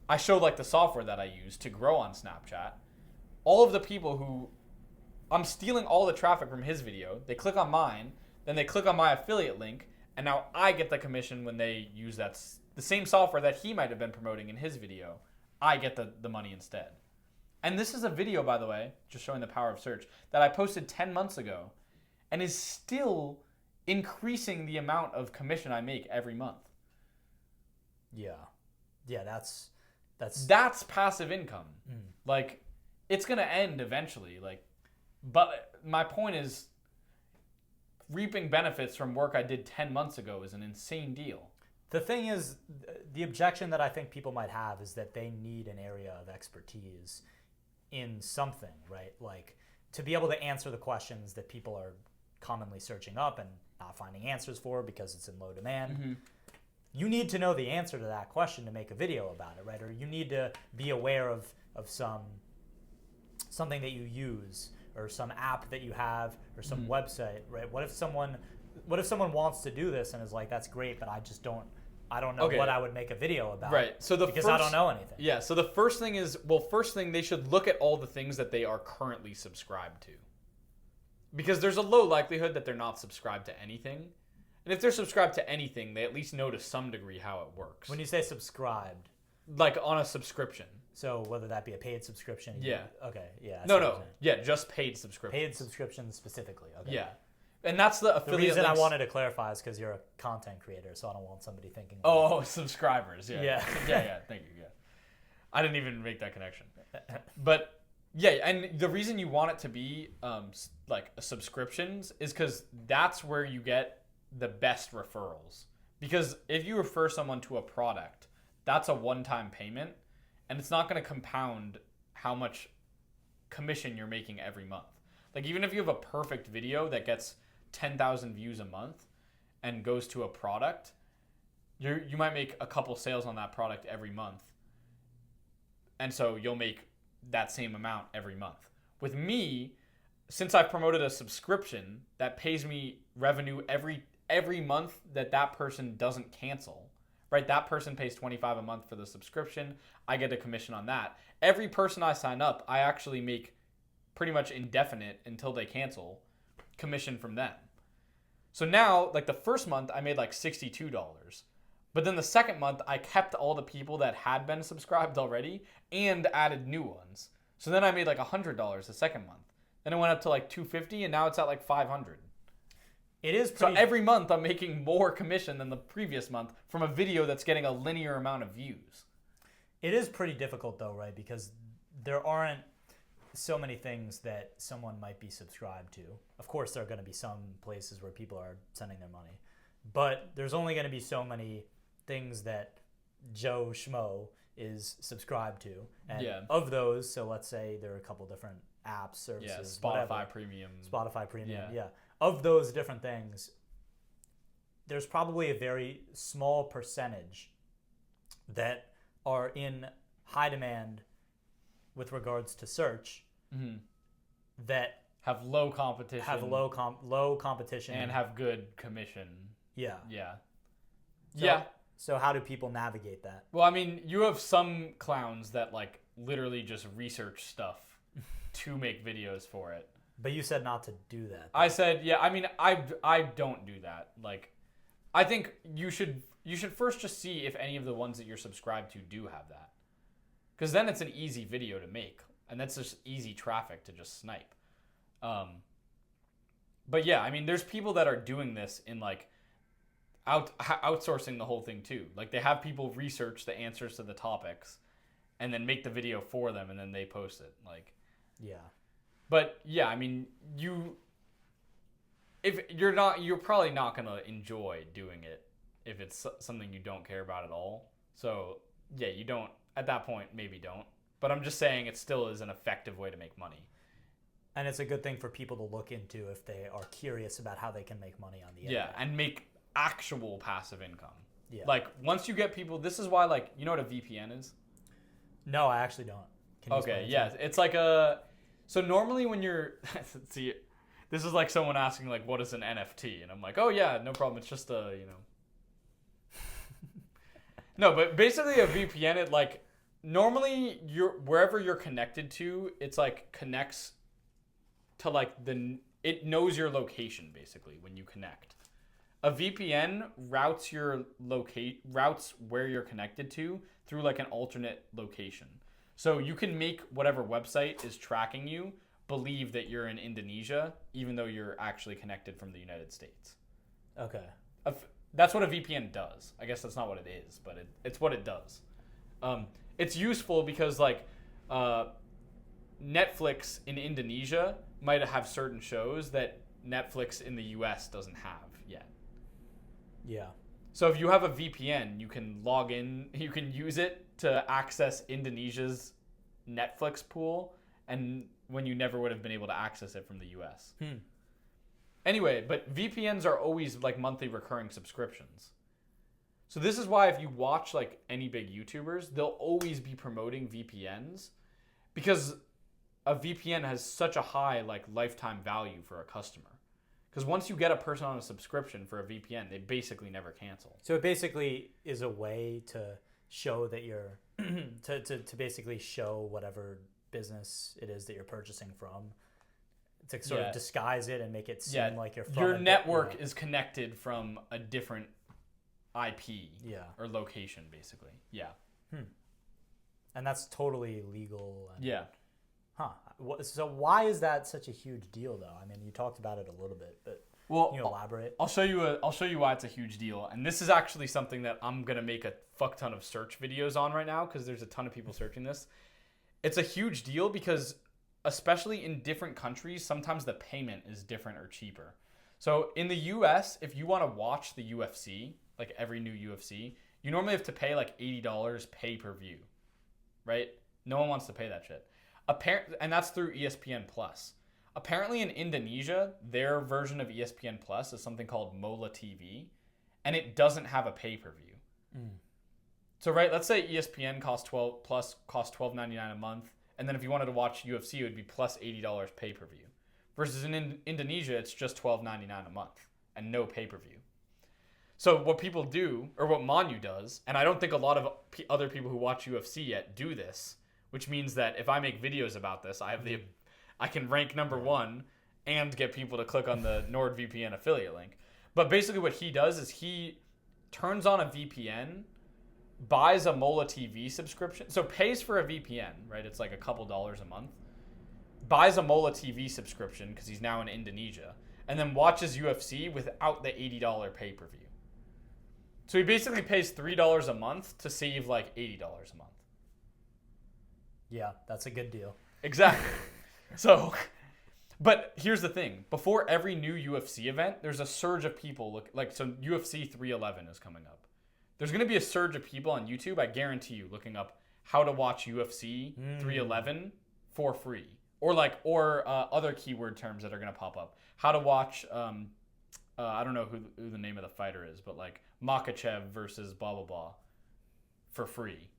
Speaker 2: I show like the software that I use to grow on Snapchat. All of the people who I'm stealing all the traffic from his video, they click on mine, then they click on my affiliate link, and now I get the commission when they use the same software that he might have been promoting in his video. I get the money instead. And this is a video, by the way, just showing the power of search, that I posted 10 months ago and is still increasing the amount of commission I make every month.
Speaker 1: Yeah. Yeah, that's
Speaker 2: passive income. Like, it's going to end eventually. Like, but my point is, reaping benefits from work I did 10 months ago is an insane deal.
Speaker 1: The thing is, the objection that I think people might have is that they need an area of expertise in something, right? Like, to be able to answer the questions that people are commonly searching up and not finding answers for because it's in low demand. You need to know the answer to that question to make a video about it, right? Or you need to be aware of something that you use, or some app that you have, or some website, right? What if someone wants to do this and is like, that's great, but I don't know what I would make a video about.
Speaker 2: Right. So
Speaker 1: because I don't know anything.
Speaker 2: Yeah. So the first thing is, first thing, they should look at all the things that they are currently subscribed to. Because there's a low likelihood that they're not subscribed to anything. And if they're subscribed to anything, they at least know to some degree how it works.
Speaker 1: When you say subscribed,
Speaker 2: like on a subscription.
Speaker 1: So whether that be a paid subscription.
Speaker 2: Yeah.
Speaker 1: Okay. Yeah.
Speaker 2: No. Yeah, just paid subscription.
Speaker 1: Paid subscription specifically. Okay.
Speaker 2: Yeah. And that's the affiliate.
Speaker 1: The reason
Speaker 2: links.
Speaker 1: I wanted to clarify is because you're a content creator, so I don't want somebody thinking.
Speaker 2: Oh, subscribers. Yeah.
Speaker 1: Yeah.
Speaker 2: Yeah. Thank you. Yeah. I didn't even make that connection. But yeah, and the reason you want it to be like subscriptions is because that's where you get the best referrals. Because if you refer someone to a product, that's a one-time payment, and it's not going to compound how much commission you're making every month. Like, even if you have a perfect video that gets 10,000 views a month and goes to a product, you might make a couple sales on that product every month. And so you'll make that same amount every month. With me, since I've promoted a subscription that pays me revenue every month that person doesn't cancel, right? That person pays $25 a month for the subscription. I get a commission on that. Every person I sign up, I actually make pretty much indefinite until they cancel commission from them. So now, like, the first month I made like $62. But then the second month I kept all the people that had been subscribed already and added new ones. So then I made like $100 the second month. Then it went up to like $250, and now it's at like $500.
Speaker 1: It is pretty...
Speaker 2: So every month I'm making more commission than the previous month from a video that's getting a linear amount of views.
Speaker 1: It is pretty difficult though, right? Because there aren't so many things that someone might be subscribed to. Of course, there are going to be some places where people are sending their money. But there's only going to be so many things that Joe Schmo is subscribed to. And of those, so let's say there are a couple different apps, services,
Speaker 2: Spotify Premium.
Speaker 1: Spotify Premium, yeah. Of those different things, there's probably a very small percentage that are in high demand with regards to search that
Speaker 2: have low competition.
Speaker 1: Low competition.
Speaker 2: And have good commission.
Speaker 1: Yeah.
Speaker 2: Yeah.
Speaker 1: So how do people navigate that?
Speaker 2: Well, I mean, you have some clowns that like literally just research stuff to make videos for it.
Speaker 1: But you said not to do that.
Speaker 2: I said, yeah, I mean, I don't do that. Like, I think you should first just see if any of the ones that you're subscribed to do have that. Because then it's an easy video to make. And that's just easy traffic to just snipe. But yeah, I mean, there's people that are doing this in like outsourcing the whole thing too. Like, they have people research the answers to the topics and then make the video for them, and then they post it. Like,
Speaker 1: yeah.
Speaker 2: But yeah, I mean, you're probably not gonna enjoy doing it if it's something you don't care about at all. So yeah, you don't, at that point, maybe don't. But I'm just saying it still is an effective way to make money.
Speaker 1: And it's a good thing for people to look into if they are curious about how they can make money on the internet.
Speaker 2: Yeah, and make actual passive income.
Speaker 1: Yeah.
Speaker 2: Like, once you get people, this is why, like, you know what a VPN is?
Speaker 1: No, I actually don't. Can you
Speaker 2: Okay,
Speaker 1: explain
Speaker 2: yeah.
Speaker 1: it to me?
Speaker 2: It's like so normally when you're, see, this is like someone asking, like, what is an NFT? And I'm like, oh, yeah, no problem. It's just No, but basically a VPN, it, like, normally wherever you're connected to, it's, like, connects to, like, it knows your location, basically, when you connect. A VPN routes where you're connected to through, like, an alternate location. So you can make whatever website is tracking you believe that you're in Indonesia, even though you're actually connected from the United States.
Speaker 1: Okay.
Speaker 2: That's what a VPN does. I guess that's not what it is, but it's what it does. It's useful because, like, Netflix in Indonesia might have certain shows that Netflix in the US doesn't have yet.
Speaker 1: Yeah.
Speaker 2: So if you have a VPN, you can log in, you can use it to access Indonesia's Netflix pool, and when you never would have been able to access it from the US. Anyway, but VPNs are always like monthly recurring subscriptions. So this is why if you watch like any big YouTubers, they'll always be promoting VPNs because a VPN has such a high like lifetime value for a customer. Because once you get a person on a subscription for a VPN, they basically never cancel.
Speaker 1: So it basically is a way to show that you're to basically show whatever business it is that you're purchasing from, to sort of disguise it and make it seem like you're from
Speaker 2: your network is connected from a different IP or location, basically. Yeah.
Speaker 1: And that's totally legal. And,
Speaker 2: yeah.
Speaker 1: Huh. So why is that such a huge deal, though? I mean, you talked about it a little bit, but can you elaborate?
Speaker 2: I'll show you why it's a huge deal. And this is actually something that I'm gonna make a fuck ton of search videos on right now because there's a ton of people searching this. It's a huge deal because, especially in different countries, sometimes the payment is different or cheaper. So in the US, if you want to watch the UFC, like every new UFC, you normally have to pay like $80 pay-per-view, right? No one wants to pay that shit. And that's through ESPN Plus. Apparently in Indonesia, their version of ESPN Plus is something called Mola TV, and it doesn't have a pay-per-view. So right, let's say ESPN costs $12.99 a month, and then if you wanted to watch UFC, it would be plus $80 pay-per-view. Versus in Indonesia, it's just $12.99 a month and no pay-per-view. So what people do, or what Manu does, and I don't think a lot of other people who watch UFC yet do this, which means that if I make videos about this, I can rank number one and get people to click on the NordVPN affiliate link. But basically what he does is he turns on a VPN, buys a Mola TV subscription, so pays for a VPN, right? It's like a couple dollars a month. Buys a Mola TV subscription because he's now in Indonesia, and then watches UFC without the $80 pay-per-view. So he basically pays $3 a month to save like $80 a month.
Speaker 1: Yeah, that's a good deal.
Speaker 2: Exactly. So, but here's the thing. Before every new UFC event, there's a surge of people. So UFC 311 is coming up. There's going to be a surge of people on YouTube, I guarantee you, looking up how to watch UFC 311 for free. Or other keyword terms that are going to pop up. How to watch, I don't know who the name of the fighter is, but like Makachev versus blah, blah, blah for free.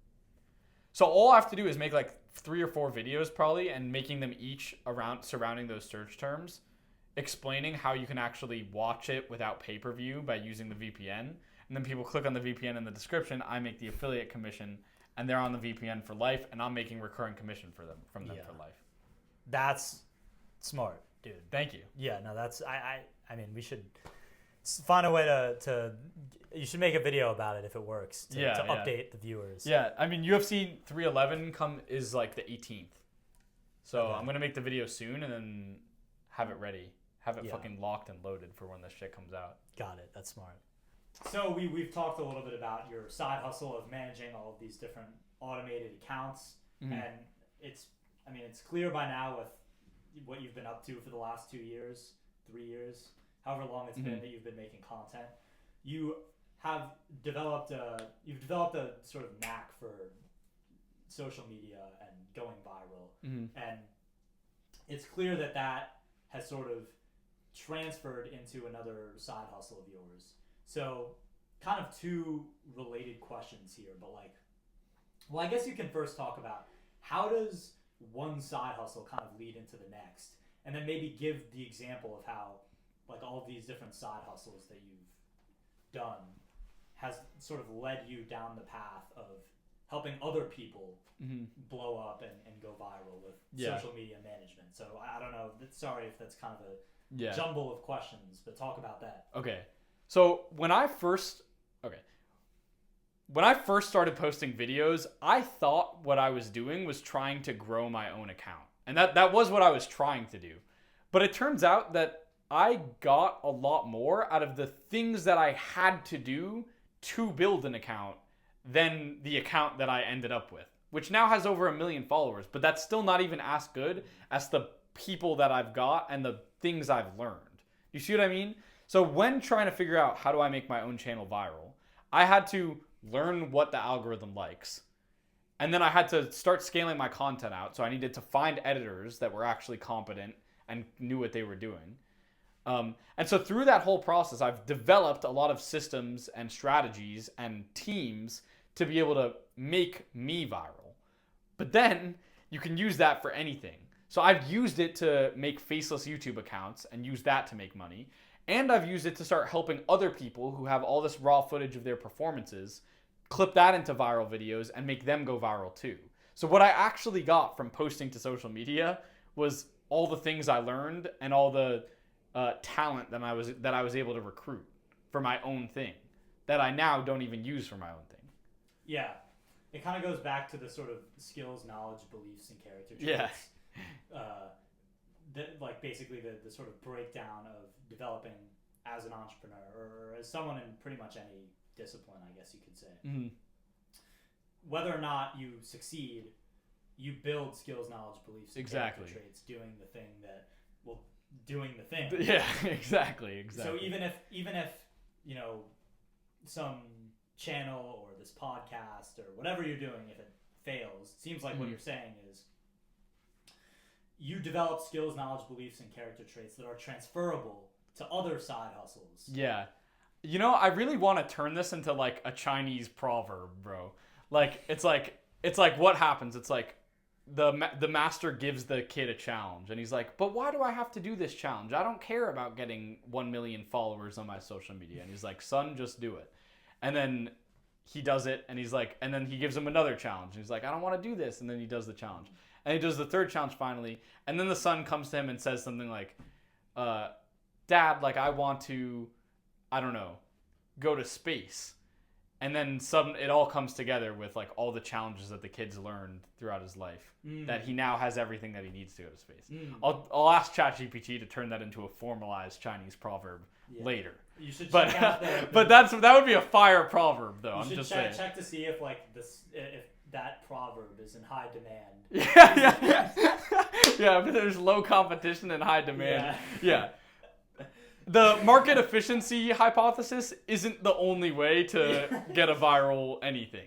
Speaker 2: So all I have to do is make like 3 or 4 videos probably and making them each around surrounding those search terms, explaining how you can actually watch it without pay-per-view by using the VPN. And then people click on the VPN in the description, I make the affiliate commission, and they're on the VPN for life, and I'm making recurring commission from them for life.
Speaker 1: That's smart, dude.
Speaker 2: Thank you.
Speaker 1: Yeah, no, that's I mean, we should find a way to you should make a video about it if it works to update the viewers.
Speaker 2: Yeah, I mean UFC 311 is like the 18th. So I'm going to make the video soon and then have it ready. Have it fucking locked and loaded for when this shit comes out.
Speaker 1: Got it. That's smart. So we've talked a little bit about your side hustle of managing all of these different automated accounts, and it's clear by now with what you've been up to for the last 2 years, 3 years, however long it's been that you've been making content. You have developed a sort of knack for social media and going viral. And it's clear that has sort of transferred into another side hustle of yours. So kind of two related questions here, but like, well, I guess you can first talk about how does one side hustle kind of lead into the next, and then maybe give the example of how like all of these different side hustles that you've done has sort of led you down the path of helping other people blow up and go viral with social media management. So I don't know. Sorry if that's kind of a jumble of questions, but talk about that.
Speaker 2: Okay. So when I first started posting videos, I thought what I was doing was trying to grow my own account. And that was what I was trying to do. But it turns out that I got a lot more out of the things that I had to do to build an account than the account that I ended up with, which now has over 1 million followers, but that's still not even as good as the people that I've got and the things I've learned. You see what I mean? So when trying to figure out how do I make my own channel viral, I had to learn what the algorithm likes. And then I had to start scaling my content out. So I needed to find editors that were actually competent and knew what they were doing. And so through that whole process, I've developed a lot of systems and strategies and teams to be able to make me viral. But then you can use that for anything. So I've used it to make faceless YouTube accounts and use that to make money. And I've used it to start helping other people who have all this raw footage of their performances, clip that into viral videos and make them go viral too. So what I actually got from posting to social media was all the things I learned and all the talent that I was able to recruit for my own thing that I now don't even use for my own thing.
Speaker 1: Yeah. It kind of goes back to the sort of skills, knowledge, beliefs, and character traits.
Speaker 2: Yeah.
Speaker 1: Like basically the sort of breakdown of developing as an entrepreneur or as someone in pretty much any discipline, I guess you could say.
Speaker 2: Mm-hmm.
Speaker 1: Whether or not you succeed, you build skills, knowledge, beliefs, and character traits doing the thing that will doing the thing.
Speaker 2: Yeah, exactly.
Speaker 1: So even if you know some channel or this podcast or whatever you're doing, if it fails, it seems like what you're saying is you develop skills, knowledge, beliefs, and character traits that are transferable to other side hustles.
Speaker 2: Yeah. You know, I really want to turn this into like a Chinese proverb, bro. Like it's like what happens? It's like the master gives the kid a challenge and he's like, but why do I have to do this challenge? I don't care about getting 1 million followers on my social media. And he's like, son, just do it. And then he does it and he's like, and then he gives him another challenge. And he's like, I don't want to do this. And then he does the challenge. And he does the third challenge finally. And then the son comes to him and says something like, Dad, like I want to, I don't know, go to space. And then it all comes together with like all the challenges that the kid's learned throughout his life, that he now has everything that he needs to go to space. I'll ask ChatGPT to turn that into a formalized Chinese proverb later.
Speaker 1: You should
Speaker 2: but
Speaker 1: check out
Speaker 2: but that would be a fire proverb though. I'm just saying.
Speaker 1: Check to see if like if that proverb is in high demand.
Speaker 2: Yeah, but there's low competition and high demand. Yeah. The market efficiency hypothesis isn't the only way to get a viral anything.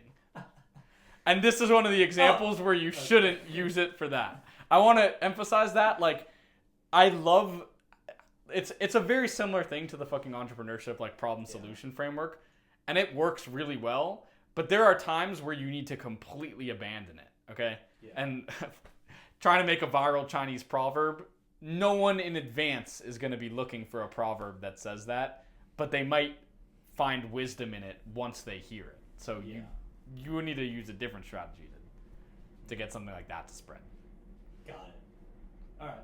Speaker 2: And this is one of the examples where you shouldn't use it for that. I want to emphasize that. Like, I love... It's a very similar thing to the fucking entrepreneurship, like, problem solution framework. And it works really well. But there are times where you need to completely abandon it, okay? Yeah. And trying to make a viral Chinese proverb... No one in advance is going to be looking for a proverb that says that, but they might find wisdom in it once they hear it. So you need to use a different strategy to get something like that to spread.
Speaker 1: Got it. All right.